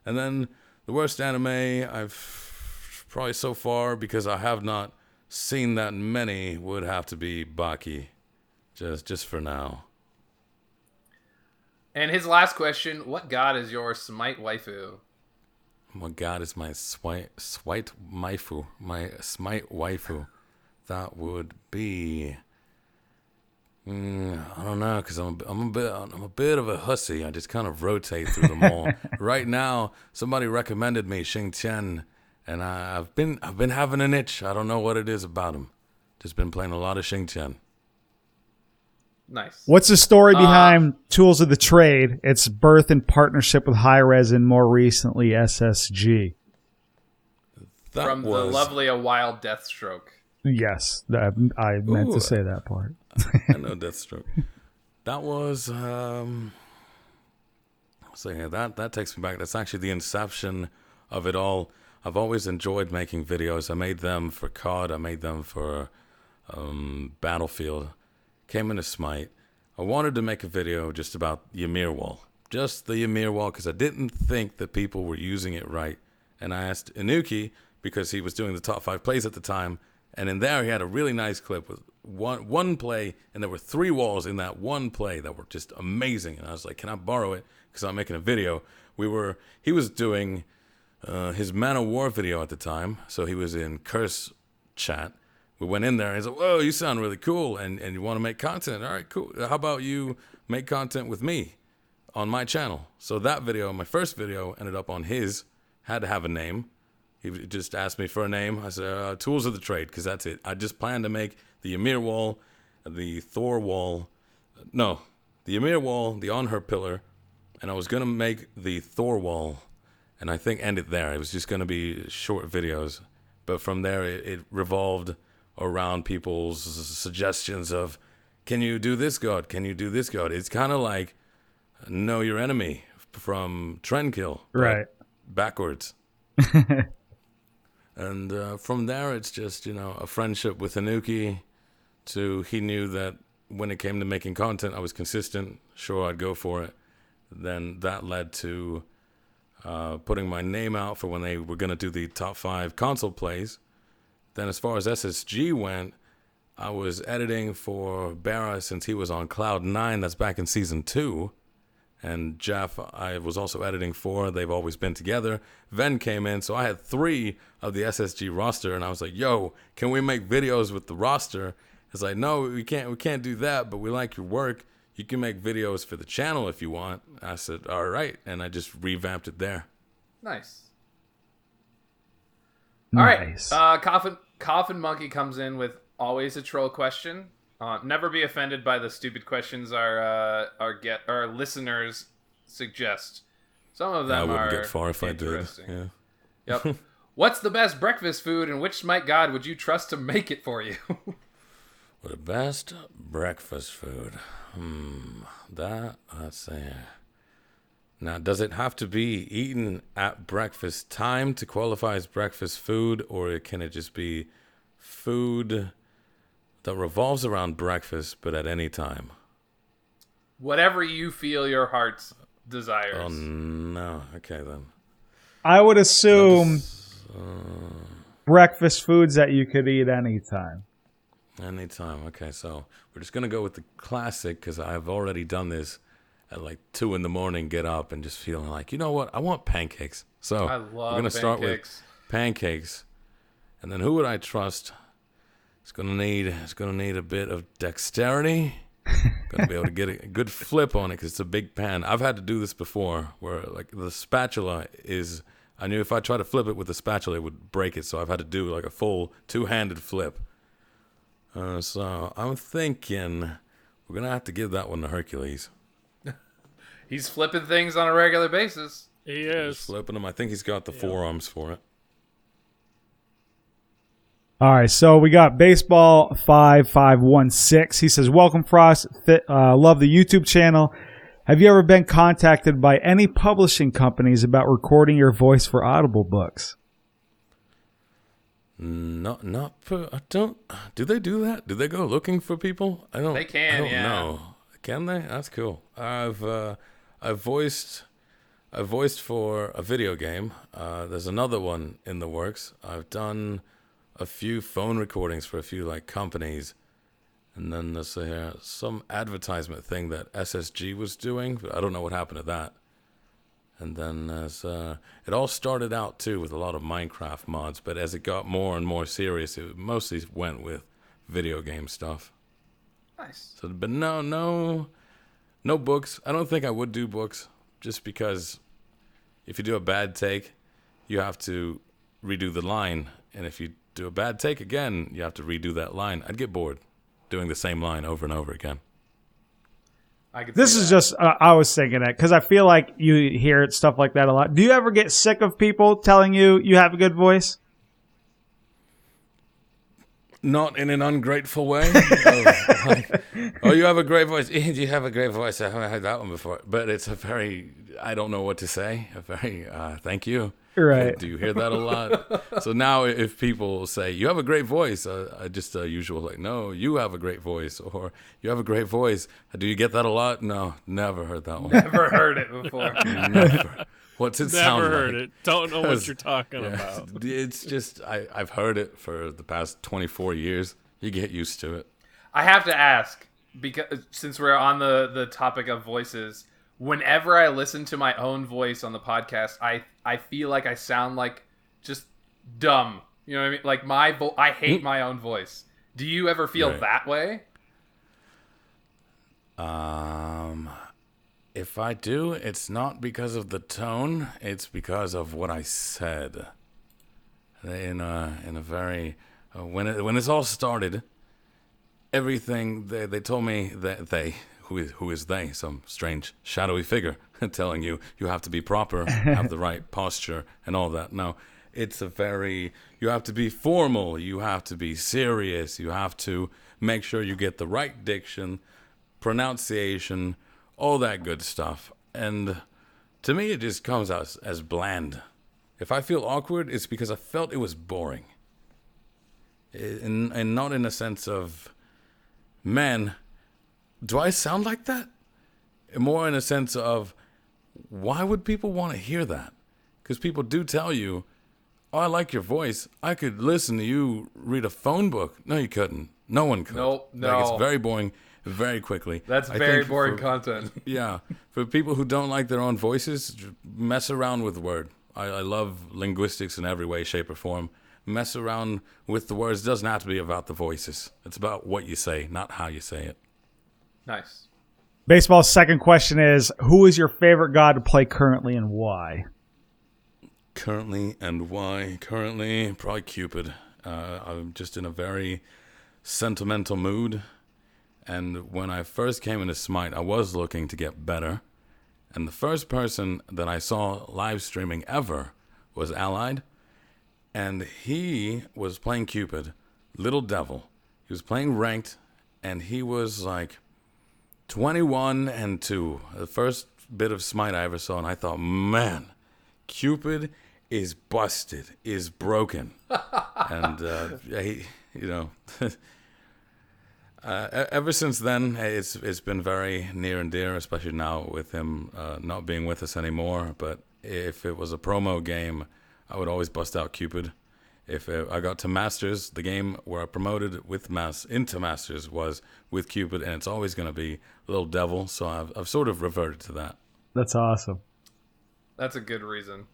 And then the worst anime I've probably so far, because I have not seen that many, would have to be Baki, just for now. And his last question, what god is your Smite waifu? What god is my Smite waifu? My Smite waifu? That would be... I don't know, because I'm a bit of a hussy. I just kind of rotate through them all. Right now, somebody recommended me Xing Tian, and I've been having an itch. I don't know what it is about him. Just been playing a lot of Xing Tian. Nice. What's the story behind Tools of the Trade? Its birth in partnership with Hi-Rez and more recently SSG. From the lovely A Wild Deathstroke. Yes, I meant to say that part. I know Deathstroke. That was so yeah, that takes me back. That's actually the inception of it all. I've always enjoyed making videos. I made them for COD. I made them for Battlefield. Came into Smite. I wanted to make a video just about Ymir Wall. Just the Ymir Wall, because I didn't think that people were using it right. And I asked Inuki, because he was doing the top 5 plays at the time, and in there he had a really nice clip with one play, and there were 3 walls in that one play that were just amazing. And I was like, can I borrow it? Because I'm making a video. He was doing his Man of War video at the time, so he was in Curse chat. We went in there and he's like, whoa, you sound really cool, and you want to make content. All right, cool. How about you make content with me on my channel? So that video, my first video, ended up on his, had to have a name. He just asked me for a name. I said, Tools of the Trade, because that's it. I just planned to make the Ymir Wall, the Thor Wall, the Ymir Wall, the On Her Pillar, and I was going to make the Thor Wall, and I think end it there. It was just going to be short videos. But from there, it revolved around people's suggestions of, can you do this god? Can you do this god? It's kind of like Know Your Enemy from Trendkill. Right. Backwards. And from there, it's just, a friendship with Inuki he knew that when it came to making content, I was consistent. Sure, I'd go for it. Then that led to putting my name out for when they were going to do the top 5 console plays. Then as far as SSG went, I was editing for Barra since he was on Cloud 9. That's back in Season 2. And Jeff, I was also editing for. They've always been together. Ven came in, so I had 3 of the SSG roster. And I was like, yo, can we make videos with the roster? It's like, no, we can't do that, but we like your work. You can make videos for the channel if you want. I said, all right. And I just revamped it there. Nice. Nice. All right. Coffin Monkey comes in with always a troll question. Never be offended by the stupid questions our listeners suggest. Some of them I wouldn't are get far if I did. interesting. Yeah. Yep. What's the best breakfast food, and which Smite god would you trust to make it for you? Well, the best breakfast food. Let's see. Now, does it have to be eaten at breakfast time to qualify as breakfast food, or can it just be food that revolves around breakfast, but at any time? Whatever you feel your heart desires. Oh, no. Okay, then. I would assume breakfast foods that you could eat anytime. Anytime. Okay, so we're just going to go with the classic because I've already done this at like 2 a.m, get up and just feeling like, you know what? I want pancakes. So I love we're going to start with pancakes. And then who would I trust? It's going to need a bit of dexterity. Going to be able to get a good flip on it because it's a big pan. I've had to do this before where like the spatula is, I knew if I tried to flip it with the spatula, it would break it. So I've had to do like a full two-handed flip. So I'm thinking we're going to have to give that one to Hercules. He's flipping things on a regular basis. He is. Just flipping them. I think he's got the forearms for it. All right, so we got Baseball 5516. He says, "Welcome, Frost. Love the YouTube channel. Have you ever been contacted by any publishing companies about recording your voice for Audible books?" I don't. Do they do that? Do they go looking for people? I don't. They can. I don't yeah. know. Can they? That's cool. I've voiced for a video game. There's another one in the works. I've done a few phone recordings for a few like companies, and then there's some advertisement thing that SSG was doing. But I don't know what happened to that. And then it all started out too with a lot of Minecraft mods, but as it got more and more serious, it mostly went with video game stuff. Nice. So, but no books. I don't think I would do books, just because if you do a bad take, you have to redo the line, and if you do a bad take again, you have to redo that line. I'd get bored doing the same line over and over again. This is just, I was thinking that because I feel like you hear stuff like that a lot. Do you ever get sick of people telling you you have a good voice? Not in an ungrateful way. Oh, you have a great voice. You have a great voice. I haven't heard that one before. But it's a very, I don't know what to say. A very, thank you. Right. Do you hear that a lot? So now if people say, you have a great voice, I just usual like, no, you have a great voice. Or you have a great voice. Do you get that a lot? No, never heard that one. Never heard it before. Never. What's it sound like? Never heard it. Don't know what you're talking about. It's just, I've heard it for the past 24 years. You get used to it. I have to ask, because since we're on the topic of voices, whenever I listen to my own voice on the podcast, I feel like I sound like just dumb. You know what I mean? Like I hate my own voice. Do you ever feel that way? If I do, it's not because of the tone. It's because of what I said. In a very when this all started, everything they told me that who is they, some strange shadowy figure telling you have to be proper, have the right posture and all that. No, it's you have to be formal, you have to be serious, you have to make sure you get the right diction, pronunciation, all that good stuff. And to me, it just comes out as bland. If I feel awkward, it's because I felt it was boring. And not in a sense of, man, do I sound like that? More in a sense of, why would people want to hear that? Because people do tell you, oh, I like your voice. I could listen to you read a phone book. No, you couldn't. No one could. No. Like, it's very boring very quickly. That's very boring content. Yeah. For people who don't like their own voices, mess around with the word. I love linguistics in every way, shape, or form. Mess around with the words. It doesn't have to be about the voices. It's about what you say, not how you say it. Nice. Baseball's second question is, who is your favorite god to play currently and why? Currently and why? Currently, probably Cupid. I'm just in a very sentimental mood. And when I first came into Smite, I was looking to get better. And the first person that I saw live streaming ever was Allied. And he was playing Cupid, Little Devil. He was playing ranked, and he was like 21-2. The first bit of Smite I ever saw, and I thought, man, Cupid is busted, is broken. And, he, you know, ever since then, it's been very near and dear, especially now with him not being with us anymore. But if it was a promo game, I would always bust out Cupid. If I got to Masters, the game where I promoted with into Masters was with Cupid, and it's always going to be Little Devil. So I've sort of reverted to that. That's awesome. That's a good reason.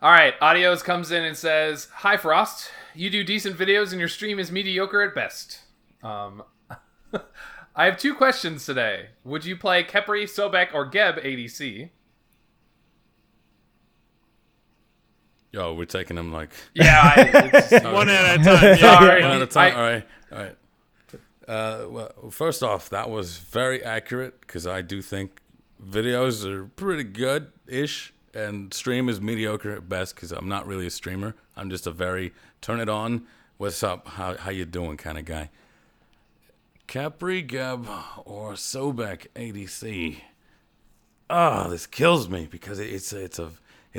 All right, Audios comes in and says, "Hi Frost, you do decent videos and your stream is mediocre at best. I have 2 questions today. Would you play Khepri, Sobek, or Geb ADC?" Yo, we're taking them like... Yeah, it's One at a time. Sorry. One at a time. All right. Well, first off, that was very accurate because I do think videos are pretty good-ish, and stream is mediocre at best because I'm not really a streamer. I'm just a very turn it on, what's up, how you doing kind of guy. Khepri, Geb, or Sobek ADC. Oh, this kills me because it's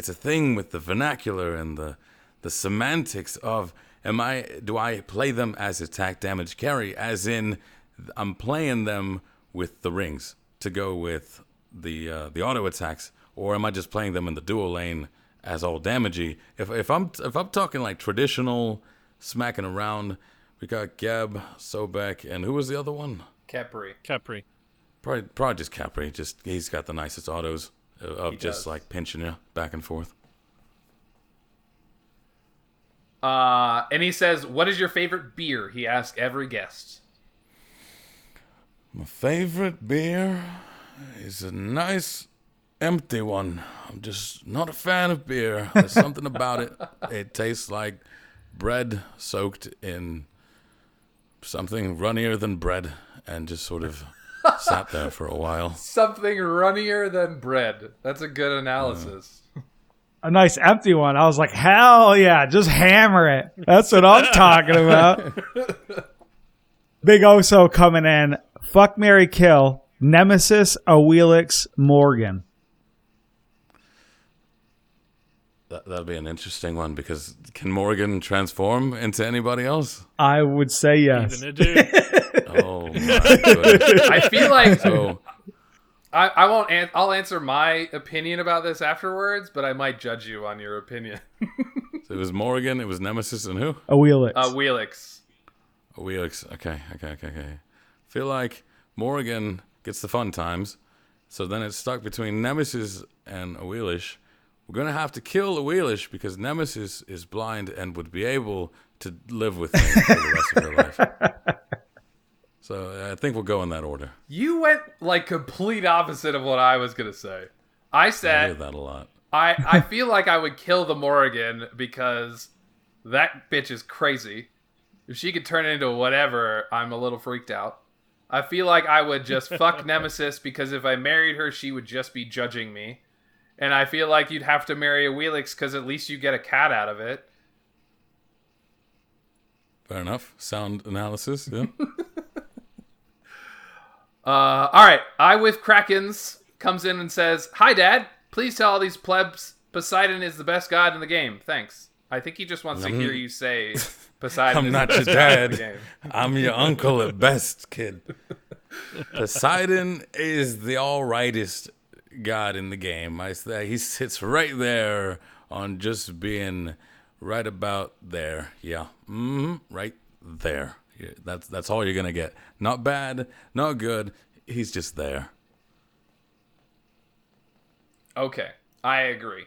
a thing with the vernacular and the semantics of do I play them as attack damage carry, as in I'm playing them with the rings to go with the auto attacks, or am I just playing them in the dual lane as all damagey? If I'm talking like traditional smacking around, we got Geb, Sobek, and who was the other one? Khepri. Probably just Khepri. Just he's got the nicest autos of just like pinching you back and forth. And he says, "What is your favorite beer?" He asks every guest. My favorite beer is a nice empty one. I'm just not a fan of beer. There's something about it. It tastes like bread soaked in something runnier than bread and just sort of sat there for a while. Something runnier than bread. That's a good analysis. A nice empty one. I was like, hell yeah, just hammer it. That's what I'm talking about. Big Oso coming in. Fuck, marry, kill. Nemesis, Awelix, Morgan. That'll be an interesting one because can Morgan transform into anybody else? I would say yes. Even a dude. Oh my goodness. I feel like So I won't. I'll answer my opinion about this afterwards, but I might judge you on your opinion. it was Morgan, it was Nemesis, and who? Awelix. Wheelix. Wheelix. Okay. Feel like Morgan gets the fun times, so then it's stuck between Nemesis and Awelish. We're gonna have to kill Awelish because Nemesis is blind and would be able to live with me for the rest of her life. So I think we'll go in that order. You went like complete opposite of what I was gonna say. I I said hear that a lot. I feel like I would kill the Morrigan because that bitch is crazy. If she could turn into whatever, I'm a little freaked out. I feel like I would just fuck Nemesis because if I married her, she would just be judging me. And I feel like you'd have to marry a Wheelix because at least you get a cat out of it. Fair enough. Sound analysis, yeah. All right. I with Krakens comes in and says, "Hi, Dad. Please tell all these plebs Poseidon is the best god in the game. Thanks." I think he just wants to hear you say Poseidon I'm is not the your best god in the dad. game. I'm your uncle at best, kid. Poseidon is the all rightest god in the game. I say he sits right there on just being right about there. Yeah, right there. Yeah, that's all you're gonna get. Not bad, not good. He's just there. Okay, I agree.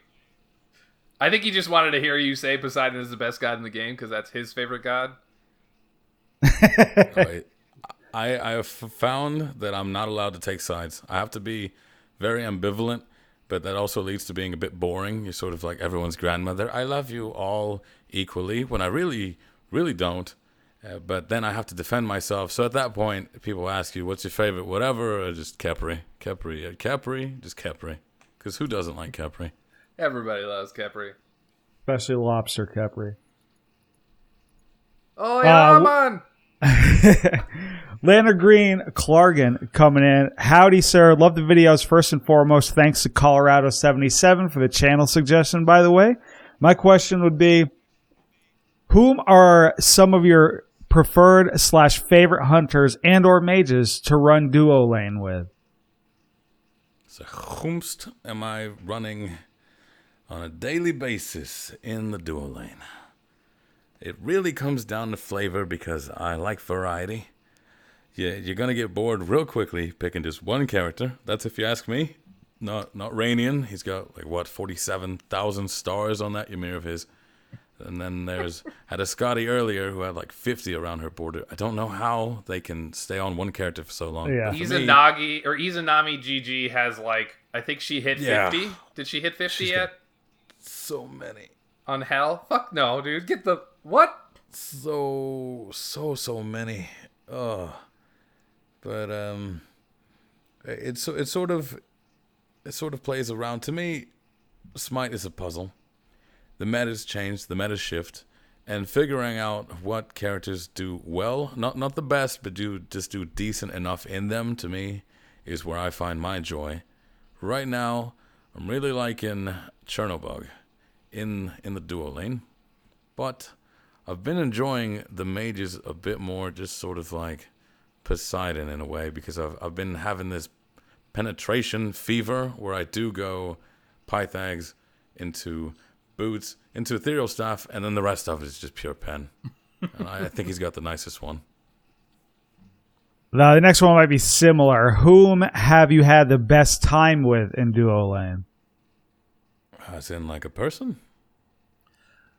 I think he just wanted to hear you say Poseidon is the best god in the game because that's his favorite god. Right. I have found that I'm not allowed to take sides. I have to be very ambivalent, but that also leads to being a bit boring. You're sort of like everyone's grandmother. I love you all equally when I really, really don't. But then I have to defend myself. So at that point, people ask you, what's your favorite whatever? Or just Khepri. Khepri, just Khepri. Because who doesn't like Khepri? Everybody loves Khepri. Especially lobster Khepri. Oh, yeah, man. Lander Green Clargan coming in. Howdy, sir. Love the videos. First and foremost, thanks to Colorado77 for the channel suggestion, by the way. My question would be, whom are some of your preferred / favorite hunters and or mages to run duo lane with? So whomst am I running on a daily basis in the duo lane? It really comes down to flavor because I like variety. Yeah, you're going to get bored real quickly picking just one character. That's if you ask me. Not Rainian. He's got, 47,000 stars on that Ymir of his. And then had a Scotty earlier who had 50 around her border. I don't know how they can stay on one character for so long. Yeah. Izanami GG has I think she hit 50. Did she hit 50 yet? So many. On Hell? Fuck no, dude. Get the... What? So many. But it sort of plays around. To me, Smite is a puzzle. The meta's changed, the meta's shift, and figuring out what characters do well, not the best, but do decent enough in them, to me, is where I find my joy. Right now, I'm really liking Chernobog in the duo lane, but I've been enjoying the mages a bit more, just sort of like Poseidon in a way, because I've been having this penetration fever where I do go Pythags into boots, into ethereal staff, and then the rest of it is just pure pen. And I think he's got the nicest one. Now, the next one might be similar. Whom have you had the best time with in duo lane? As in a person?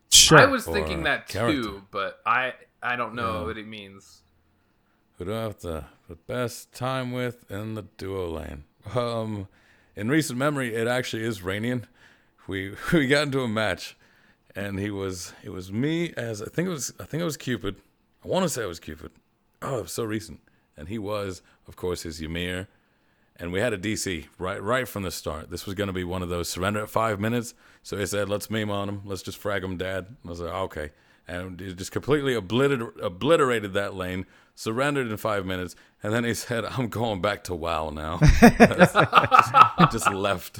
Sure. I was thinking that character. too, but I don't know what it means. Who do I have the best time with in the duo lane? In recent memory, it actually is Rainian. We got into a match, and it was me as I think it was Cupid. I want to say it was Cupid. Oh, it was so recent. And he was, of course, his Ymir. And we had a DC right from the start. This was going to be one of those surrender at 5 minutes. So he said, let's meme on him. Let's just frag him, Dad. And I was like, okay. And he just completely obliterated that lane, surrendered in 5 minutes. And then he said, I'm going back to WoW now. He just left.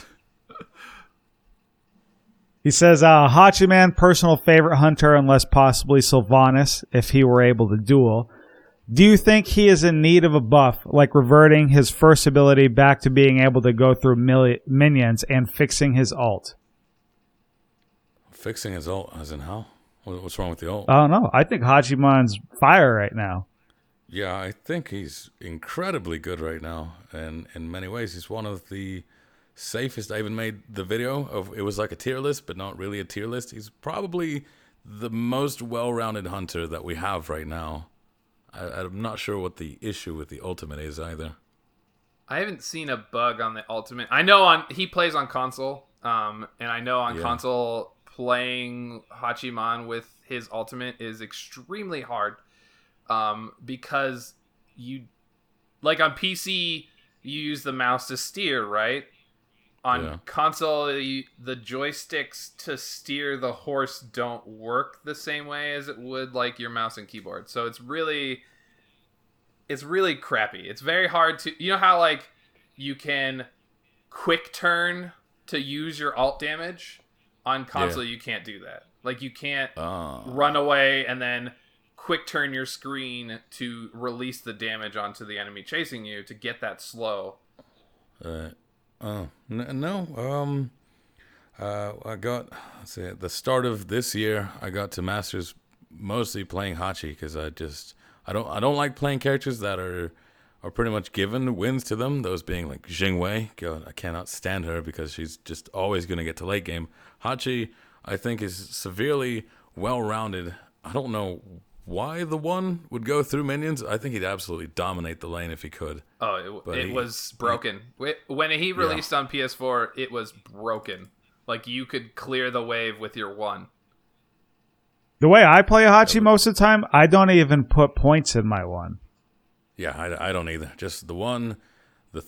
He says, Hachiman, personal favorite hunter, unless possibly Sylvanas, if he were able to duel. Do you think he is in need of a buff, like reverting his first ability back to being able to go through minions and fixing his ult? Fixing his ult, as in how? What's wrong with the ult? I don't know. I think Hachiman's fire right now. Yeah, I think he's incredibly good right now. And in many ways, he's one of the safest. I even made the video of it was like a tier list, but not really a tier list. He's probably the most well-rounded hunter that we have right now. I'm not sure what the issue with the ultimate is either. I haven't seen a bug on the ultimate. I know he plays on console, and I know on console playing Hachiman with his ultimate is extremely hard, because you, on PC, you use the mouse to steer, right? On console, the joysticks to steer the horse don't work the same way as it would your mouse and keyboard. So it's really crappy. It's very hard to, you know how you can quick turn to use your alt damage? On console, you can't do that. You can't run away and then quick turn your screen to release the damage onto the enemy chasing you to get that slow. No. I got, let's see, at the start of this year, I got to Masters mostly playing Hachi because I don't like playing characters that are pretty much given wins to them. Those being like Jingwei. God, I cannot stand her because she's just always going to get to late game. Hachi, I think, is severely well-rounded. I don't know why the one would go through minions. I think he'd absolutely dominate the lane if he could. Oh, it was broken. When he released on PS4, it was broken. You could clear the wave with your one. The way I play Hachi most of the time, I don't even put points in my one. Yeah, I don't either. Just the one, not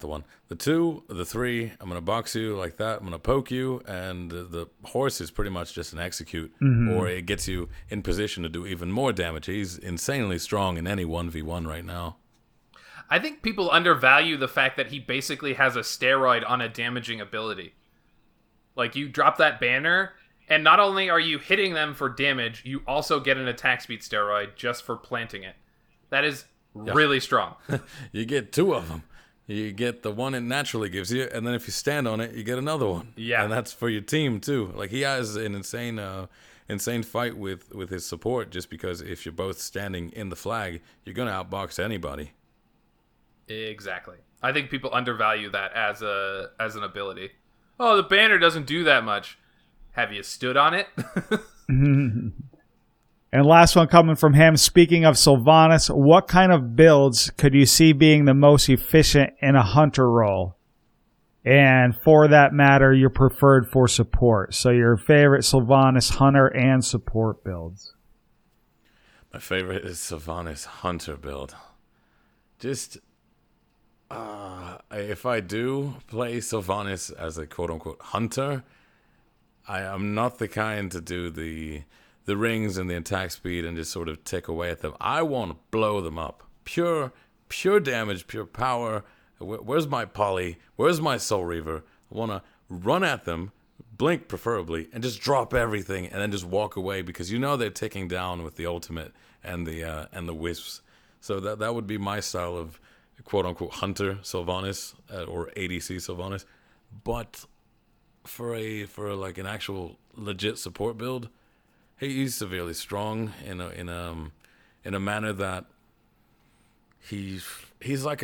the one, the two, the three. I'm gonna box you like that. I'm gonna poke you, and the horse is pretty much just an execute, or it gets you in position to do even more damage. He's insanely strong in any 1v1 right now. I think people undervalue the fact that he basically has a steroid on a damaging ability. Like, you drop that banner, and not only are you hitting them for damage, you also get an attack speed steroid just for planting it. That is really strong. You get two of them. You get the one it naturally gives you, and then if you stand on it, you get another one. Yeah. And that's for your team, too. Like, he has an insane fight with his support, just because if you're both standing in the flag, you're going to outbox anybody. Exactly. I think people undervalue that as an ability. Oh, the banner doesn't do that much. Have you stood on it? And last one coming from him. Speaking of Sylvanas, what kind of builds could you see being the most efficient in a hunter role? And for that matter, your preferred for support. So your favorite Sylvanas hunter and support builds. My favorite is Sylvanas hunter build. Just if I do play Sylvanas as a quote-unquote hunter, I am not the kind to do the rings and the attack speed and just sort of tick away at them. I want to blow them up. Pure damage, pure power. Where's my Poly? Where's my Soul Reaver? I want to run at them, blink preferably, and just drop everything and then just walk away, because you know they're ticking down with the ultimate and the wisps. So that would be my style of quote-unquote hunter Sylvanas or ADC Sylvanas. But for like an actual legit support build, he's severely strong in a manner that he's like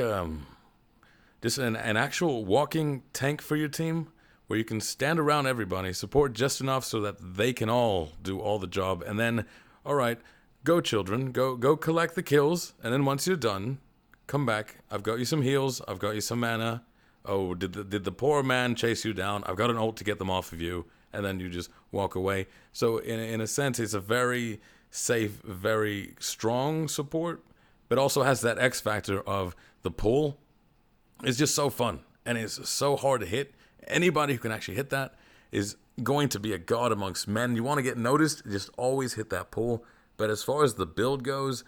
just an actual walking tank for your team, where you can stand around everybody, support just enough so that they can all do all the job, and then, all right, go children, go collect the kills, and then once you're done, come back. I've got you some heals. I've got you some mana. Oh, did the poor man chase you down? I've got an ult to get them off of you, and then you just walk away. So in a sense, it's a very safe, very strong support, but also has that X factor of the pull. It's just so fun, and it's so hard to hit. Anybody who can actually hit that is going to be a god amongst men. You want to get noticed, just always hit that pull. But as far as the build goes,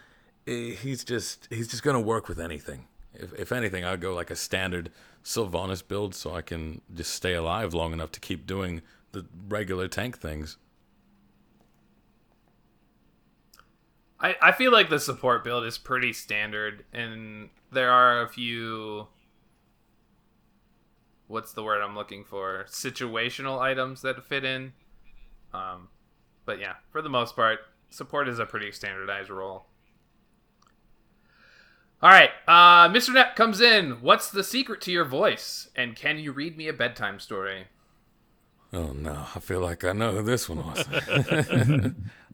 he's just going to work with anything. If anything, I'd go like a standard Sylvanas build, so I can just stay alive long enough to keep doing the regular tank things. I feel like the support build is pretty standard, and there are a few, what's the word I'm looking for, situational items that fit in. But yeah, for the most part, support is a pretty standardized role. All right, Mr. Knapp comes in. What's the secret to your voice? And can you read me a bedtime story? Oh, no. I feel like I know who this one was.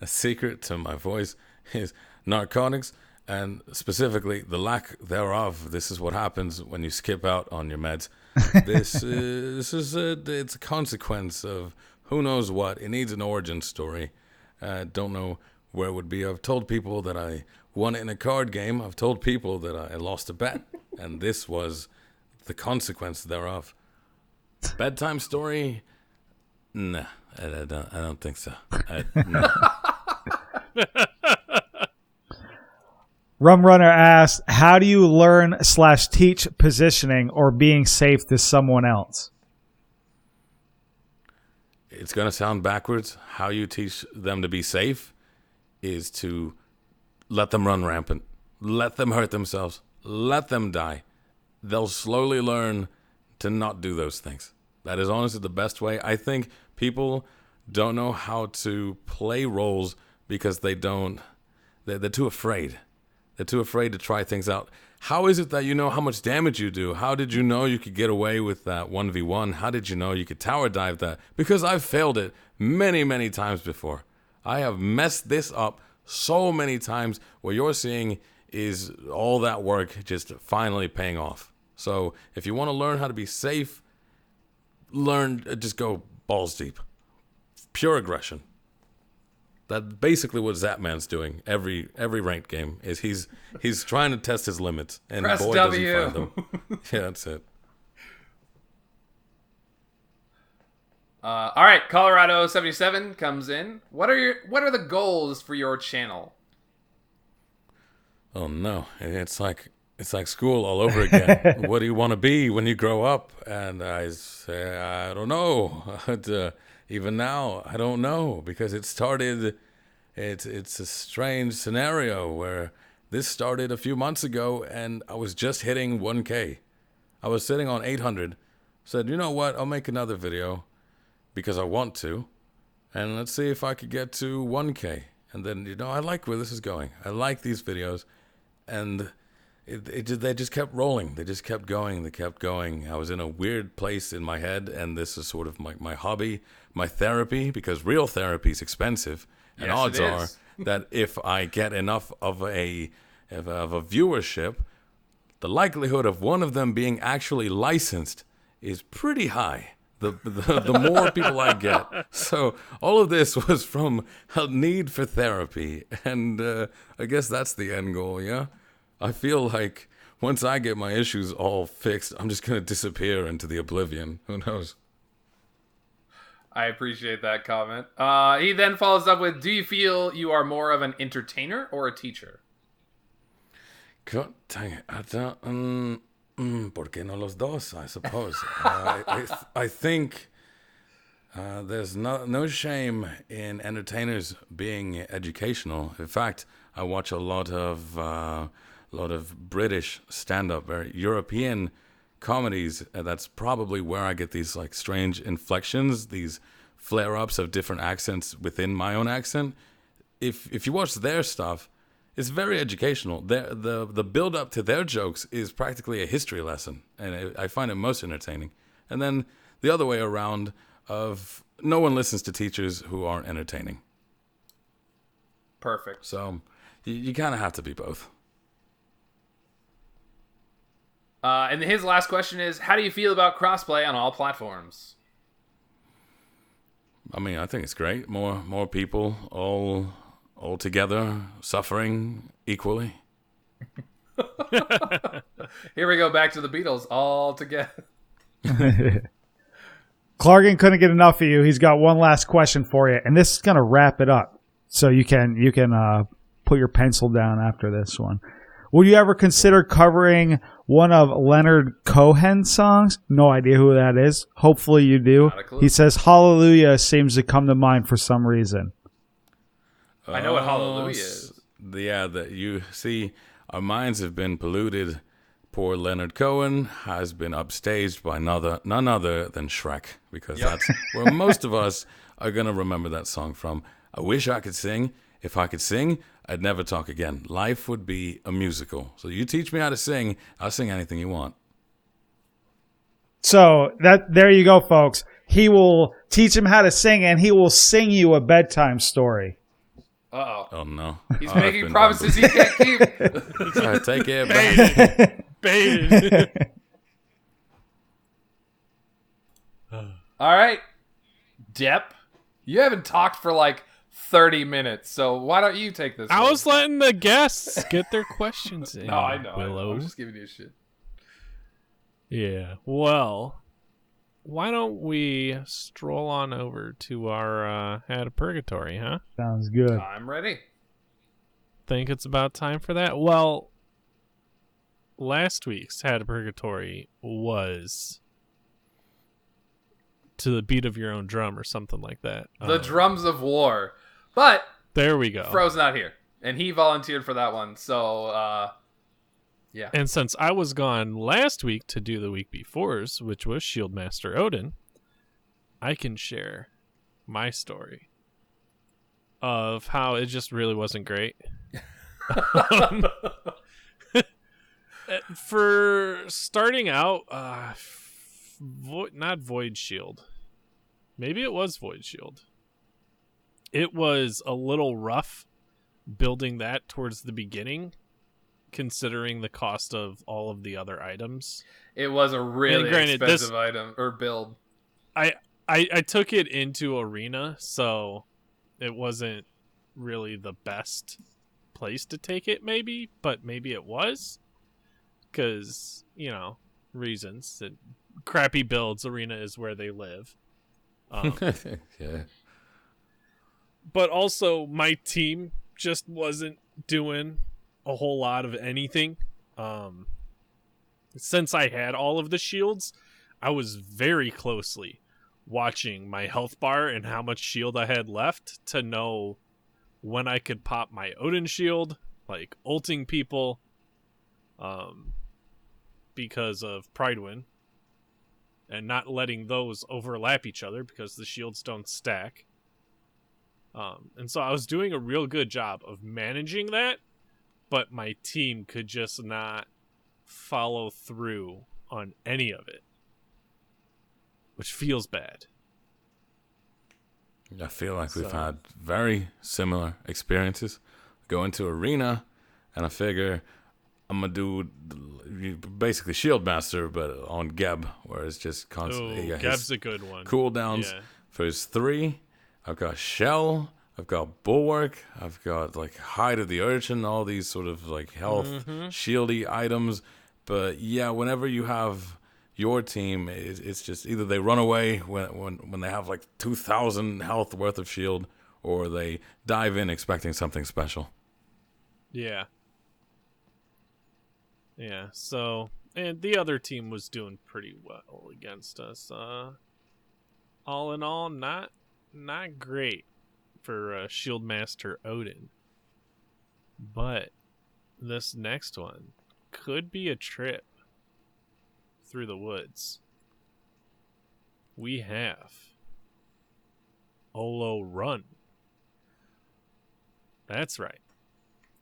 A secret to my voice is narcotics, and specifically the lack thereof. This is what happens when you skip out on your meds. It's a consequence of who knows what. It needs an origin story. I don't know where it would be. I've told people that I won in a card game. I've told people that I lost a bet, and this was the consequence thereof. Bedtime story? Nah, I don't think so. No. Rum Runner asks, how do you learn/teach positioning or being safe to someone else? It's going to sound backwards. How you teach them to be safe is to let them run rampant. Let them hurt themselves. Let them die. They'll slowly learn to not do those things. That is honestly the best way. I think people don't know how to play roles because they're too afraid. They're too afraid to try things out. How is it that you know how much damage you do? How did you know you could get away with that 1v1? How did you know you could tower dive that? Because I've failed it many, many times before. I have messed this up so many times. What you're seeing is all that work just finally paying off. So if you want to learn how to be safe, just go balls deep. Pure aggression. That basically what Zapman's doing every ranked game is he's trying to test his limits, and Press boy W. does he find them. Yeah, that's it. All right, Colorado 77 comes in. What are the goals for your channel? Oh no, it's like school all over again. What do you want to be when you grow up? And I say, I don't know. Even now, I don't know, because it started. It's a strange scenario where this started a few months ago, and I was just hitting 1K. I was sitting on 800. Said, you know what? I'll make another video because I want to, and let's see if I could get to 1K. And then, I like where this is going. I like these videos, and they just kept rolling. They just kept going. They kept going. I was in a weird place in my head, and this is sort of my hobby, my therapy, because real therapy is expensive. And Yes, odds it are is. that if I get enough of a viewership, the likelihood of one of them being actually licensed is pretty high. The more people I get. So all of this was from a need for therapy. And I guess that's the end goal, yeah? I feel like once I get my issues all fixed, I'm just going to disappear into the oblivion. Who knows? I appreciate that comment. He then follows up with, do you feel you are more of an entertainer or a teacher? God dang it. I don't... ¿Por qué no los dos, I suppose? I think there's no shame in entertainers being educational. In fact, I watch a lot of British stand-up, or European comedies. That's probably where I get these like strange inflections, these flare-ups of different accents within my own accent. If you watch their stuff, it's very educational. The build-up to their jokes is practically a history lesson, and I find it most entertaining. And then the other way around of no one listens to teachers who aren't entertaining. Perfect. So you kind of have to be both. And his last question is, how do you feel about crossplay on all platforms? I mean, I think it's great. More people all together, suffering equally. Here we go back to the Beatles all together. Clargan couldn't get enough of you. He's got one last question for you, and this is going to wrap it up. So you can put your pencil down after this one. Would you ever consider covering one of Leonard Cohen's songs? No idea who that is. Hopefully you do. Not a clue. He says Hallelujah seems to come to mind for some reason. I know what Hallelujah is. Yeah, you see, our minds have been polluted. Poor Leonard Cohen has been upstaged by none other than Shrek, because that's where most of us are going to remember that song from. I wish I could sing. If I could sing, I'd never talk again. Life would be a musical. So you teach me how to sing, I'll sing anything you want. So there you go, folks. He will teach him how to sing, and he will sing you a bedtime story. Uh-oh. Oh, no. He's I've making been promises he can't keep. All right, take care, baby. Baited. All right. Depp, you haven't talked for like 30 minutes, so why don't you take this I one? was letting the guests get their questions in. No, I know. Willow. I'm just giving you shit. Yeah. Well, why don't we stroll on over to our Hat of Purgatory, huh? Sounds good. I'm ready. Think it's about time for that? Well, last week's Hat of Purgatory was to the beat of your own drum or something like that. The Drums of War. But There we go. Fro's not here, and he volunteered for that one, so yeah. And since I was gone last week to do the week before's, which was Shieldmaster Odin, I can share my story of how it just really wasn't great. For starting out, not Void Shield. Maybe it was Void Shield. It was a little rough building that towards the beginning, considering the cost of all of the other items. It was a really granted, expensive item or build. I took it into Arena, so it wasn't really the best place to take it, maybe, but maybe it was. Because, reasons. That crappy builds, arena is where they live. Yeah. But also, my team just wasn't doing a whole lot of anything. Since I had all of the shields, I was very closely watching my health bar and how much shield I had left to know when I could pop my Odin shield, like ulting people, because of Pridewind, and not letting those overlap each other because the shields don't stack. And so I was doing a real good job of managing that, but my team could just not follow through on any of it, which feels bad. I feel like we've had very similar experiences. Go into arena, and I figure I'm going to do basically Shield Master, but on Geb, where it's just constantly... Geb's a good one. Cooldowns for his 3. I've got Shell, I've got Bulwark, I've got like Hide of the Urchin, all these sort of like health, shieldy items. But yeah, whenever you have your team, it's just either they run away when they have like 2,000 health worth of shield, or they dive in expecting something special. Yeah. Yeah, so, and the other team was doing pretty well against us. All in all, not great for Shield Master Odin. But this next one could be a trip through the woods. We have Olo Run. That's right.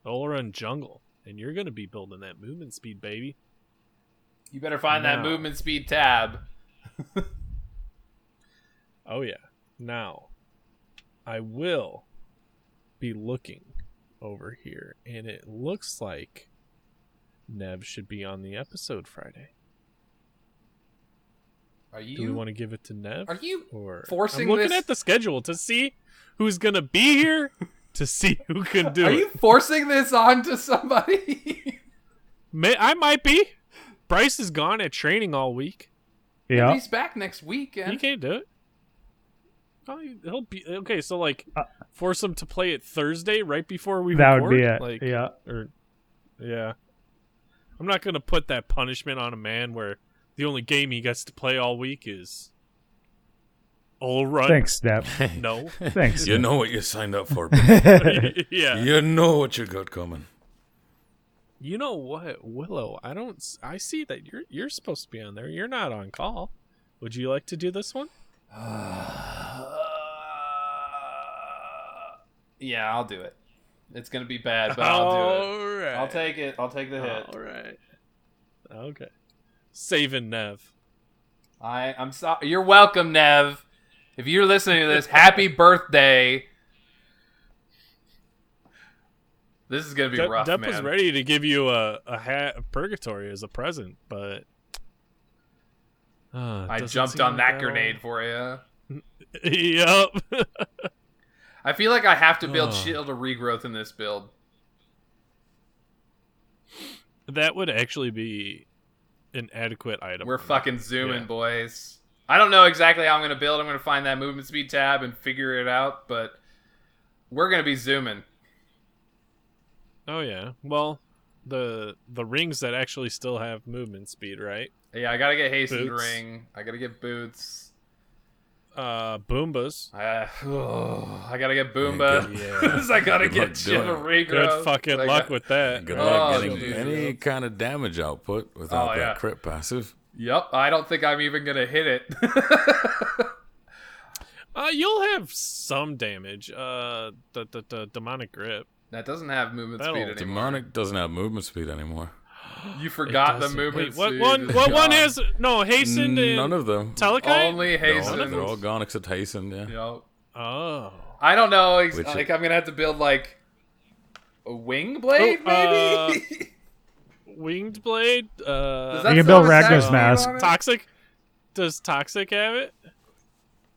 Olo Run Jungle. And you're going to be building that movement speed, baby. You better find that movement speed tab. Oh, yeah. Now, I will be looking over here, and it looks like Nev should be on the episode Friday. Do we want to give it to Nev? Are you or forcing I'm looking this? at the schedule to see who's going to be here, to see who can do it. Are you forcing this onto somebody? I might be. Bryce is gone at training all week. Yeah. He's back next weekend. He can't do it. Oh, he'll be okay. So, like, force him to play it Thursday right before we That record. would be it. Like, Yeah. Yeah. I'm not gonna put that punishment on a man where the only game he gets to play all week is All Run. Thanks, Deb. No. Thanks. You know what you signed up for. Yeah. You know what you got coming. You know what, Willow? I see that you're supposed to be on there. You're not on call. Would you like to do this one? Yeah, I'll do it. It's gonna be bad, but I'll do it. Right. I'll take it. I'll take the hit. All right. Okay. Saving Nev. I'm sorry. You're welcome, Nev. If you're listening to this, happy birthday. This is gonna be rough, Depp man. was ready to give you a hat of purgatory as a present, but I jumped on that grenade for you. Yep. I feel like I have to build shield of regrowth in this build. That would actually be an adequate item. We're fucking zooming, boys. I don't know exactly how I'm going to build. I'm going to find that movement speed tab and figure it out, but we're going to be zooming. Oh, yeah. Well, the rings that actually still have movement speed, right? Yeah, I got to get hastened Boots. ring. I got to get boots. Boombas. I gotta get Boomba. Yeah. I gotta Good get luck Shield doing of it. Regrowth. Good fucking luck with that. Good luck Oh, getting dude. any kind of damage output without yeah. that crit passive. Yep, I don't think I'm even gonna hit it. You'll have some damage. The demonic grip. That doesn't have movement That'll- speed anymore. Demonic doesn't have movement speed anymore. You forgot the doesn't. movement Wait, speed. what one Gone. has no hastened and None of them. Telekite? Only They're hastened. all gone except Hasten, yeah. Yep. Oh. I don't know. Which- Like I'm gonna have to build like a wing blade, maybe. Winged blade. Does You can still build have attack Ragnar's speed mask. on it? Toxic. Does Toxic have it?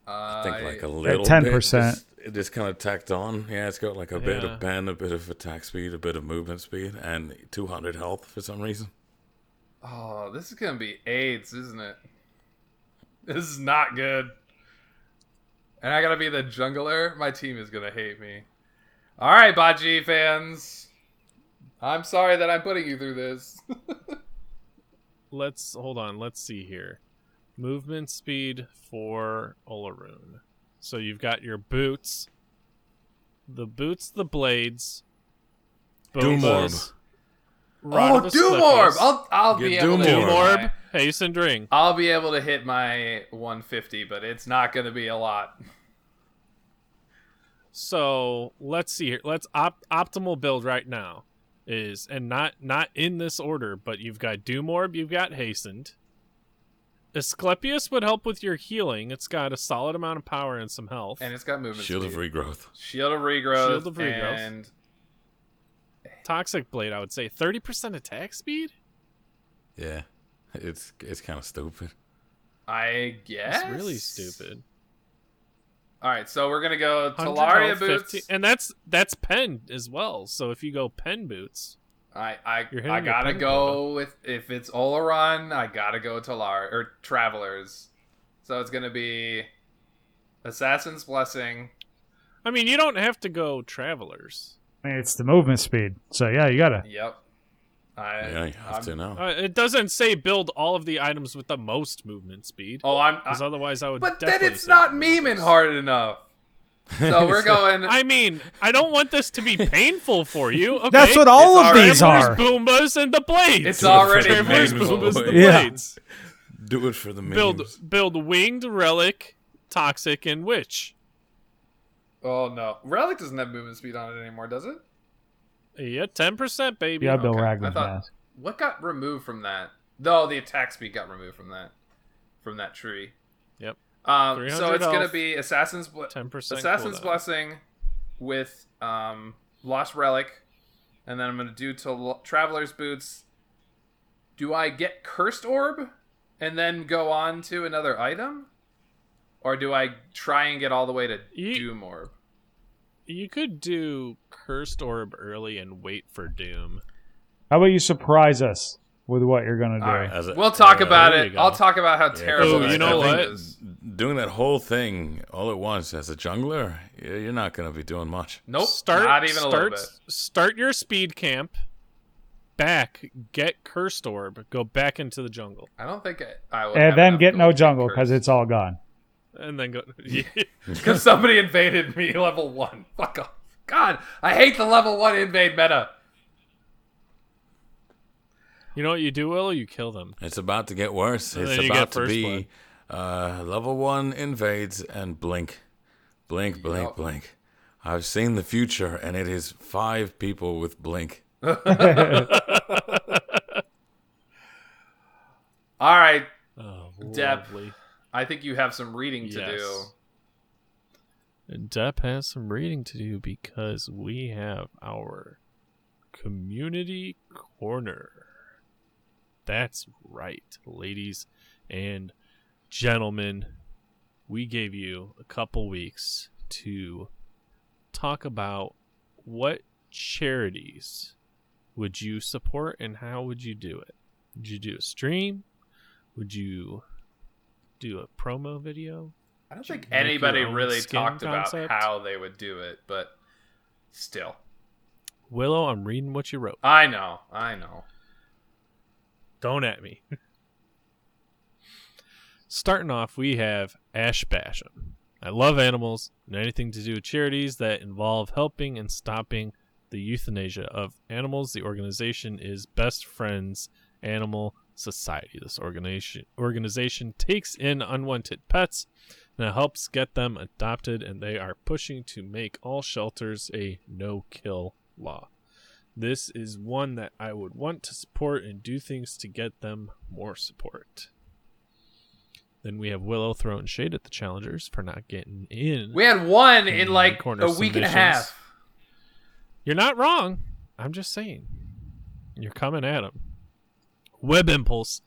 I think like a I little 10%. bit. it just kind of tacked on. Yeah, it's got like a bit of bend, a bit of attack speed, a bit of movement speed, and 200 health for some reason. Oh, this is gonna be AIDS, isn't it? This is not good. And I gotta be the jungler. My team is gonna hate me. All right, Baji fans. I'm sorry that I'm putting you through this. Hold on. Let's see here. Movement speed for Olaroon. So you've got your boots, the blades, Doom Orb. Rod of Doom Orb! Asclepius. I'll be able to Doom hit Orb, my, hasten ring. I'll be able to hit my 150, but it's not gonna be a lot. So let's see here. Let's optimal build right now is, and not in this order, but you've got Doom Orb, you've got hastened. Asclepius would help with your healing. It's got a solid amount of power and some health. And it's got movement Shield speed. of Regrowth. Shield of Regrowth. Shield of Regrowth. And Toxic Blade, I would say 30% attack speed. Yeah, it's kind of stupid. I guess. It's really stupid. All right, so we're gonna go 100 Talaria health, boots, 15 and that's pen as well. So if you go pen boots, I You're hitting I your gotta pen go with, if it's Olaron, I gotta go Talaria or Travelers. So it's gonna be Assassin's Blessing. I mean, you don't have to go Travelers. I mean, it's the movement speed. So yeah, you gotta. Yep. Yeah, you have to know. It doesn't say build all of the items with the most movement speed. Oh, Because otherwise I would. but then definitely it's say not Travelers. memeing hard enough. So we're going. I mean, I don't want this to be painful for you. Okay? That's what all It's of these Travelers, are. Boombas, and the blades. It's already Travelers, painful. Boombas, and the Yeah. blades. Do it for the memes. Build winged, relic, toxic, and witch. Oh no, Relic doesn't have movement speed on it anymore, does it? Yeah, 10%, baby. Yeah, Bill Okay, Raglan I thought- has. What got removed from that? No, the attack speed got removed from that tree. Yep. So 300 it's gonna health, be 10% Assassin's cooldown. Blessing with Lost Relic, and then I'm gonna do Traveler's Boots. Do I get Cursed Orb and then go on to another item, or do I try and get all the way to Doom Orb? You could do Cursed Orb early and wait for Doom. How about you surprise us with what you're gonna do? All right, we'll talk about there it. you go. I'll talk about how terrible. Oh, that you know thing what? is. Doing that whole thing all at once as a jungler, you're not going to be doing much. Nope, not even a little bit. Start your speed camp. Get Cursed Orb. Go back into the jungle, I don't think I would. And then get no jungle because it's all gone. and then go. Because somebody invaded me level 1. Fuck off. God, I hate the level 1 invade meta. You know what you do, Willow? You kill them. It's about to get worse. And It's then you about get to first be level 1 invades and blink. Blink, blink, Yup. blink. I've seen the future, and it is 5 people with blink. All right, Oh, Dep. lovely. I think you have some reading to Yes. do. Dep has some reading to do because we have our community corner. That's right, ladies and gentlemen. We gave you a couple weeks to talk about what charities would you support and how would you do it. Would you do a stream? Would you do a promo video? I don't think Make your anybody own really skin talked concept? about how they would do it, but still. Willow, I'm reading what you wrote. I know. Don't at me. Starting off, we have Ash Basham. I love animals and anything to do with charities that involve helping and stopping the euthanasia of animals. The organization is Best Friends Animal Society. This organization takes in unwanted pets and it helps get them adopted, and they are pushing to make all shelters a no-kill law. This is one that I would want to support and do things to get them more support. Then we have Willow throwing shade at the challengers for not getting in. We had one in the like corner a week and a submissions. half. You're not wrong. I'm just saying. You're coming at them. Web Impulse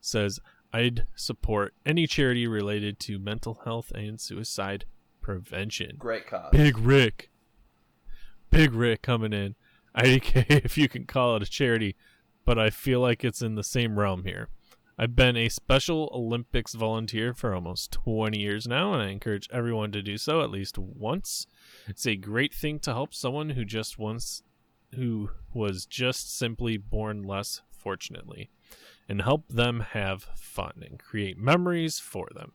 says, I'd support any charity related to mental health and suicide prevention. Great cause. Big Rick coming in. IDK, if you can call it a charity, but I feel like it's in the same realm here. I've been a Special Olympics volunteer for almost 20 years now, and I encourage everyone to do so at least once. It's a great thing to help someone who was just simply born less fortunately, and help them have fun and create memories for them.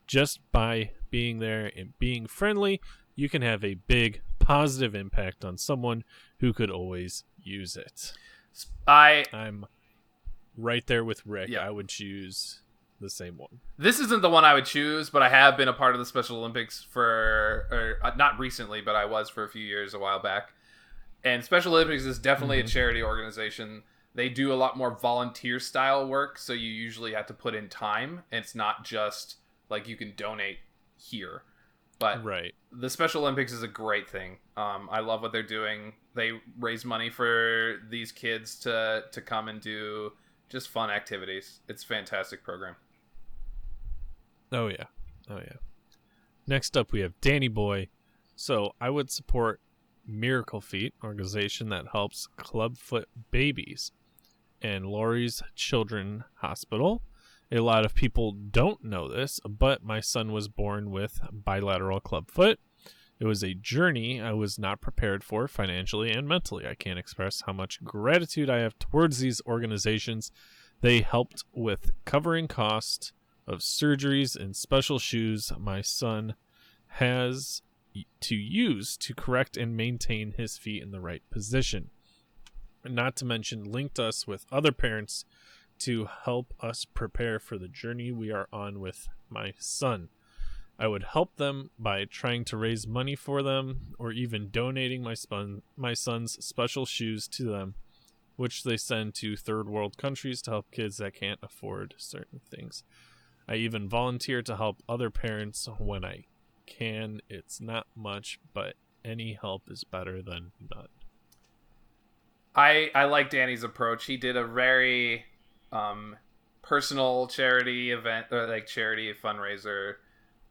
Just by being there and being friendly, you can have a big positive impact on someone who could always use it. I'm right there with Rick. Yeah. I would choose the same one. This isn't the one I would choose, but I have been a part of the Special Olympics not recently, but I was for a few years a while back. And Special Olympics is definitely a charity organization. They do a lot more volunteer style work, so you usually have to put in time. It's not just like you can donate here. But right. The Special Olympics is a great thing. I love what they're doing. They raise money for these kids to come and do just fun activities. It's a fantastic program. Oh yeah. Next up we have Danny Boy. So I would support Miracle Feet, organization that helps clubfoot babies, and Laurie's Children Hospital. A lot of people don't know this, but my son was born with bilateral clubfoot. It was a journey I was not prepared for financially and mentally. I can't express how much gratitude I have towards these organizations. They helped with covering cost of surgeries and special shoes my son has to use to correct and maintain his feet in the right position. Not to mention linked us with other parents to help us prepare for the journey we are on with my son. I would help them by trying to raise money for them, or even donating my son's special shoes to them, which they send to third world countries to help kids that can't afford certain things. I even volunteer to help other parents when I can. It's not much, but any help is better than none. I like Danny's approach. He did a very personal charity event, or like charity fundraiser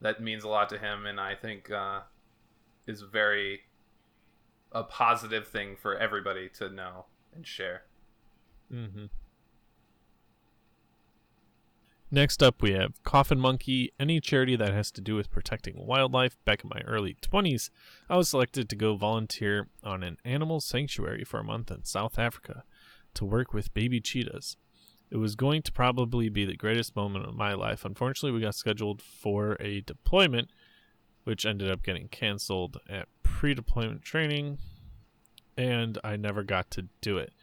that means a lot to him, and I think is a positive thing for everybody to know and share. Mm-hmm. Next up, we have Coffin Monkey, any charity that has to do with protecting wildlife. Back in my early 20s, I was selected to go volunteer on an animal sanctuary for a month in South Africa to work with baby cheetahs. It was going to probably be the greatest moment of my life. Unfortunately, we got scheduled for a deployment, which ended up getting canceled at pre-deployment training, and I never got to do it.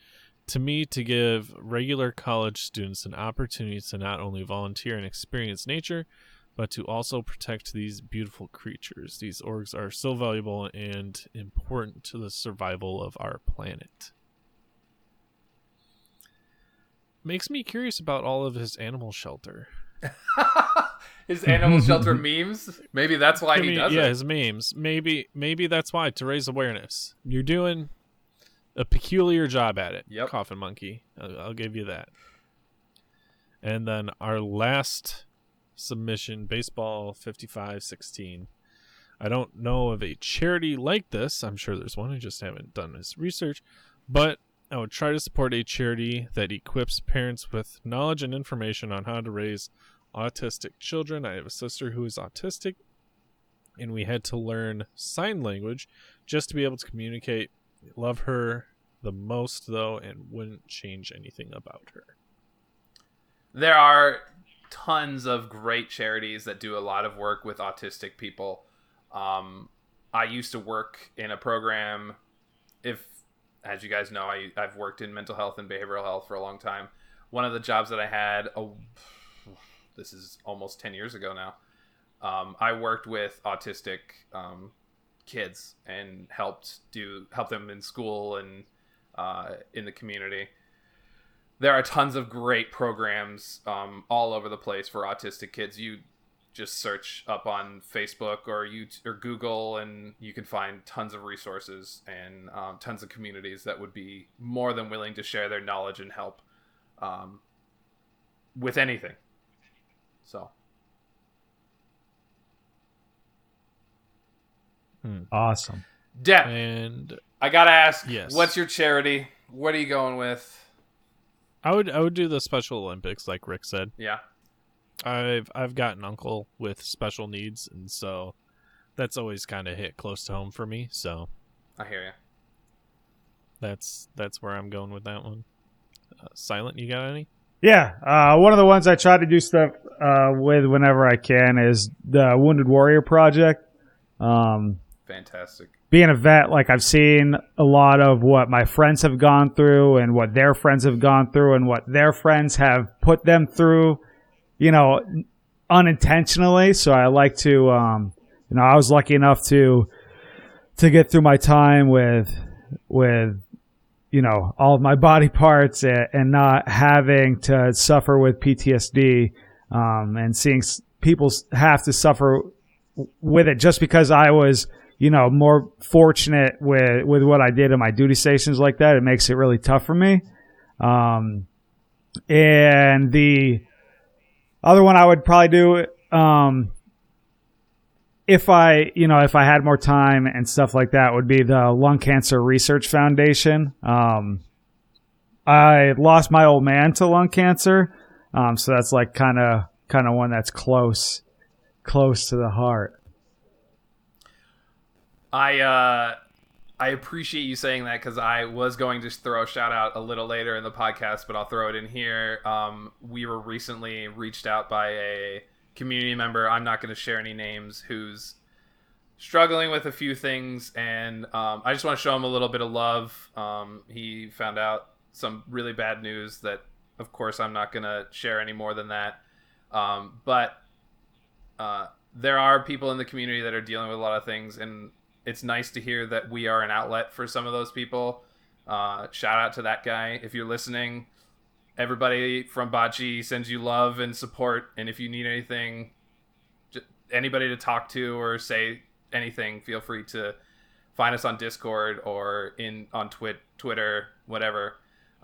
To me, to give regular college students an opportunity to not only volunteer and experience nature, but to also protect these beautiful creatures. These orgs are so valuable and important to the survival of our planet. Makes me curious about all of his animal shelter. His animal shelter memes? Maybe that's why he does it. Yeah, his memes. Maybe that's why, to raise awareness. You're doing a peculiar job at it. Yep. Coffin Monkey. I'll give you that. And then our last submission, Baseball 5516. I don't know of a charity like this. I'm sure there's one. I just haven't done this research. But I would try to support a charity that equips parents with knowledge and information on how to raise autistic children. I have a sister who is autistic, and we had to learn sign language just to be able to communicate. Love her the most, though, and wouldn't change anything about her. There are tons of great charities that do a lot of work with autistic people. I used to work in a program, as you guys know, I've worked in mental health and behavioral health for a long time. One of the jobs that I had, this is almost 10 years ago now, I worked with autistic kids and help them in school and in the community. There are tons of great programs all over the place for autistic kids. You just search up on Facebook or Google, and you can find tons of resources and tons of communities that would be more than willing to share their knowledge and help with anything. So Awesome. Depp, And I gotta ask, Yes. what's your charity? What are you going with? I would do the Special Olympics, like Rick said. Yeah. I've got an uncle with special needs, and so that's always kind of hit close to home for me. So I hear you. that's where I'm going with that one. Silent, you got any? Yeah, one of the ones I try to do stuff with whenever I can is the Wounded Warrior Project. Fantastic. Being a vet, like I've seen a lot of what my friends have gone through and what their friends have gone through and what their friends have put them through, unintentionally. So I like to, I was lucky enough to get through my time with all of my body parts and not having to suffer with PTSD, and seeing people have to suffer with it just because I was, more fortunate with what I did in my duty stations like that. It makes it really tough for me. And the other one I would probably do, if I had more time and stuff like that, would be the Lung Cancer Research Foundation. I lost my old man to lung cancer. So that's like kind of one that's close to the heart. I appreciate you saying that, because I was going to throw a shout out a little later in the podcast, but I'll throw it in here. We were recently reached out by a community member, I'm not going to share any names, who's struggling with a few things, and I just want to show him a little bit of love. He found out some really bad news that, of course, I'm not going to share any more than that. But there are people in the community that are dealing with a lot of things, and it's nice to hear that we are an outlet for some of those people. Shout out to that guy. If you're listening, everybody from Bocce sends you love and support. And if you need anything, anybody to talk to or say anything, feel free to find us on Discord or on Twitter, whatever.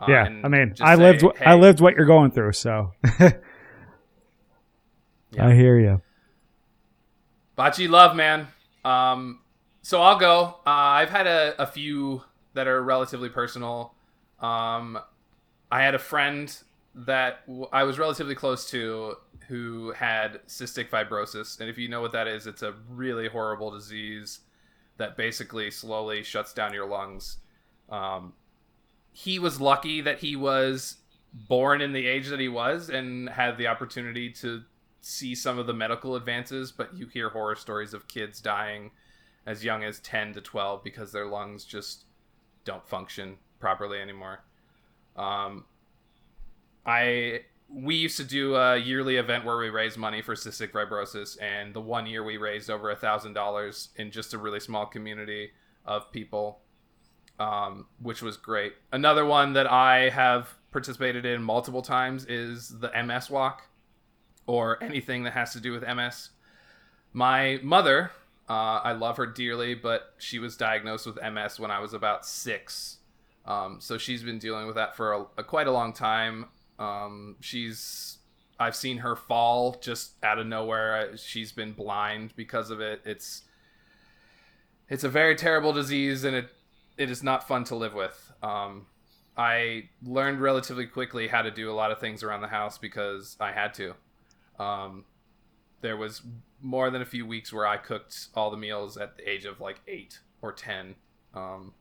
Yeah, I mean, I lived what you're going through, so Yeah. I hear you. Bocce love, man. So I'll go. I've had a few that are relatively personal. I had a friend that I was relatively close to who had cystic fibrosis. And if you know what that is, it's a really horrible disease that basically slowly shuts down your lungs. He was lucky that he was born in the age that he was and had the opportunity to see some of the medical advances, but you hear horror stories of kids dying as young as 10 to 12 because their lungs just don't function properly anymore. We used to do a yearly event where we raise money for cystic fibrosis, and the one year we raised over $1,000 in just a really small community of people, which was great. Another one that I have participated in multiple times is the MS walk, or anything that has to do with MS. My mother, I love her dearly, but she was diagnosed with MS when I was about 6. So she's been dealing with that for quite a long time. I've seen her fall just out of nowhere. She's been blind because of it. It's a very terrible disease, and it is not fun to live with. I learned relatively quickly how to do a lot of things around the house because I had to. There was more than a few weeks where I cooked all the meals at the age of like 8 or 10. And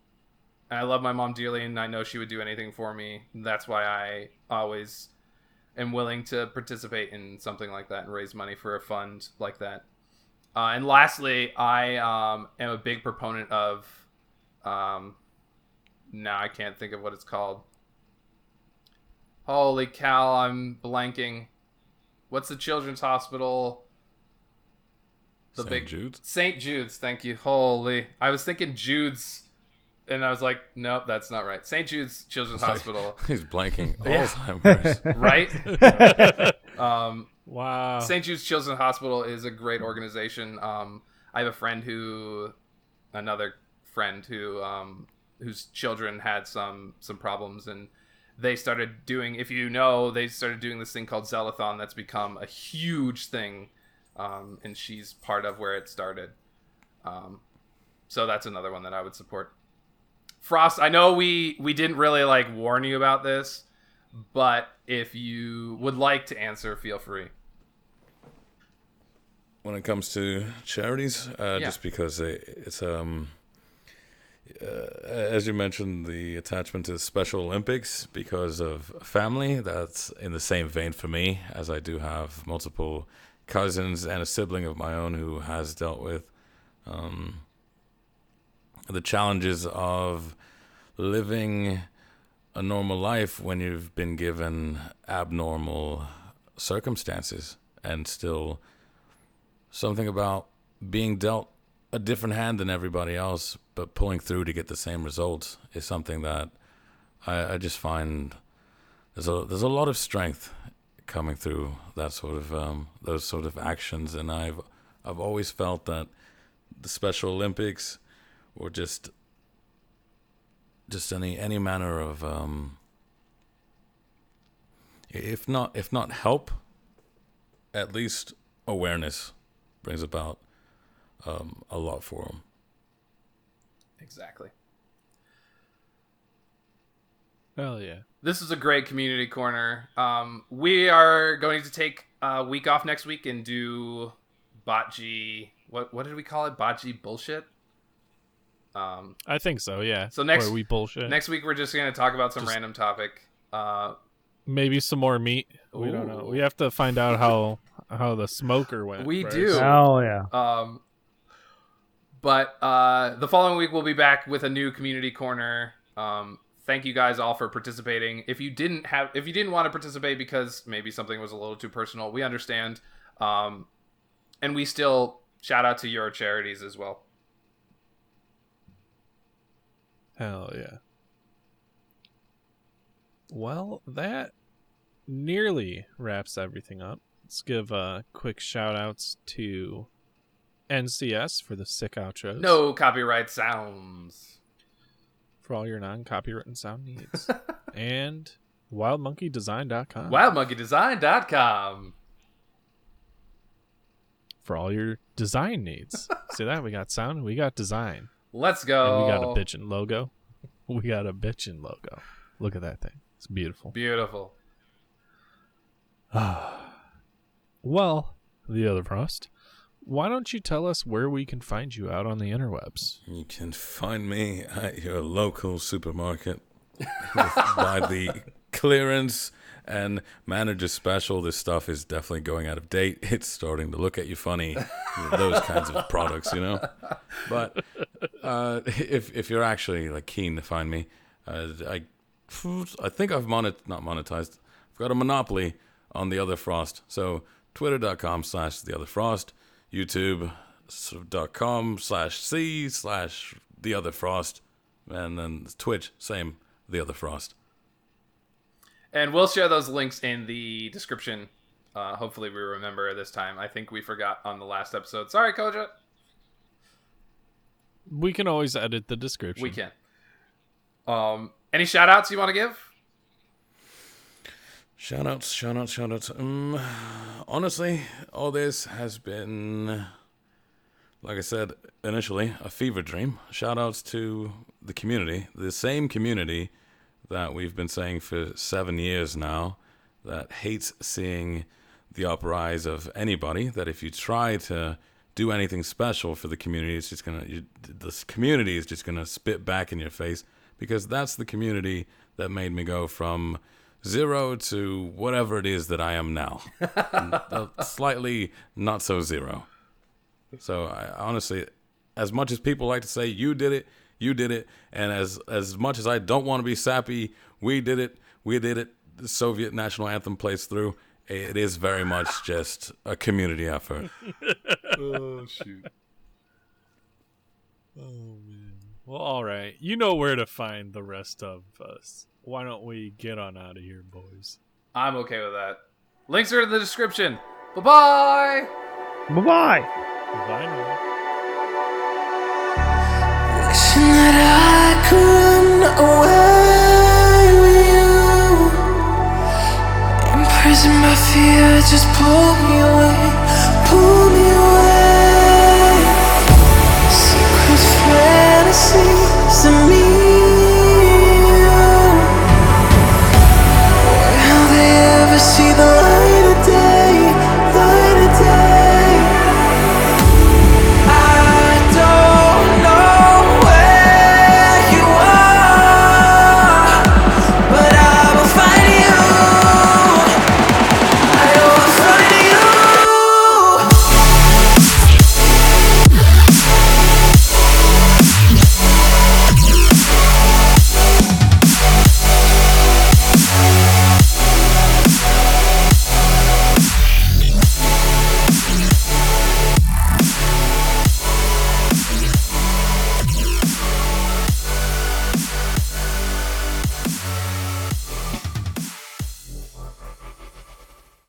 I love my mom dearly, and I know she would do anything for me. That's why I always am willing to participate in something like that and raise money for a fund like that. And lastly, I am a big proponent of, now I can't think of what it's called. Holy cow, I'm blanking. What's the children's hospital? Jude's? St. Jude's, thank you. Holy. I was thinking Jude's, and I was like, nope, that's not right. St. Jude's Children's Hospital. He's blanking. Yeah. Alzheimer's. Right? Wow. St. Jude's Children's Hospital is a great organization. I have another friend whose children had some problems, and they started doing this thing called Zellathon that's become a huge thing, and she's part of where it started. So that's another one that I would support. Frost, I know we didn't really like warn you about this, but if you would like to answer, feel free. When it comes to charities, just because it's as you mentioned, the attachment to the Special Olympics because of family, that's in the same vein for me, as I do have multiple cousins and a sibling of my own who has dealt with the challenges of living a normal life when you've been given abnormal circumstances, and still something about being dealt a different hand than everybody else, but pulling through to get the same results is something that I just find there's a lot of strength coming through that sort of those sort of actions, and I've always felt that the Special Olympics or just any manner of if not help, at least awareness brings about a lot for them. Exactly. Hell yeah. This is a great community corner. We are going to take a week off next week and do botg. What did we call it? Botg bullshit. I think so. Yeah. So next where we bullshit. Next week we're just going to talk about some random topic. Maybe some more meat. We don't know. We have to find out how the smoker went. We Bryce. do. Hell yeah. But the following week we'll be back with a new community corner. Thank you guys all for participating. If you didn't want to participate because maybe something was a little too personal, we understand. And we still shout out to your charities as well. Hell yeah. Well, that nearly wraps everything up. Let's give quick shout outs to NCS for the sick outros. No copyright sounds. For all your non-copywritten sound needs. And wildmonkeydesign.com. Wildmonkeydesign.com. For all your design needs. See that? We got sound, we got design. Let's go. And we got a bitchin' logo. We got a bitchin' logo. Look at that thing. It's beautiful. Beautiful. Well, TheOtherFrost, why don't you tell us where we can find you out on the interwebs? You can find me at your local supermarket by the clearance and manager special. This stuff is definitely going out of date. It's starting to look at you funny. Those kinds of products, you know. But if you're actually like keen to find me, I think I've not monetized. I've got a monopoly on TheOtherFrost. So twitter.com/TheOtherFrost, youtube.com/c/TheOtherFrost, and then Twitch, same, TheOtherFrost. And we'll share those links in the description. Hopefully we remember this time. I think we forgot on the last episode. Sorry, Koja. We can always edit the description. We can. Any shout outs you want to give? Shout outs. Honestly, all this has been, like I said initially, a fever dream. Shout outs to the community, the same community that we've been saying for 7 years now, that hates seeing the uprise of anybody, that if you try to do anything special for the community, it's just this community is just gonna spit back in your face, because that's the community that made me go from 0 to whatever it is that I am now. Slightly not so 0. So I honestly, as much as people like to say you did it, and as much as I don't want to be sappy, we did it. The Soviet national anthem plays through. It is very much just a community effort. Oh, shoot. Oh, man. Well, all right. You know where to find the rest of us. Why don't we get on out of here, boys? I'm okay with that. Links are in the description. Bye-bye! Bye-bye. Bye now. Wishing that I could run away with you. Imprison my fear, just pull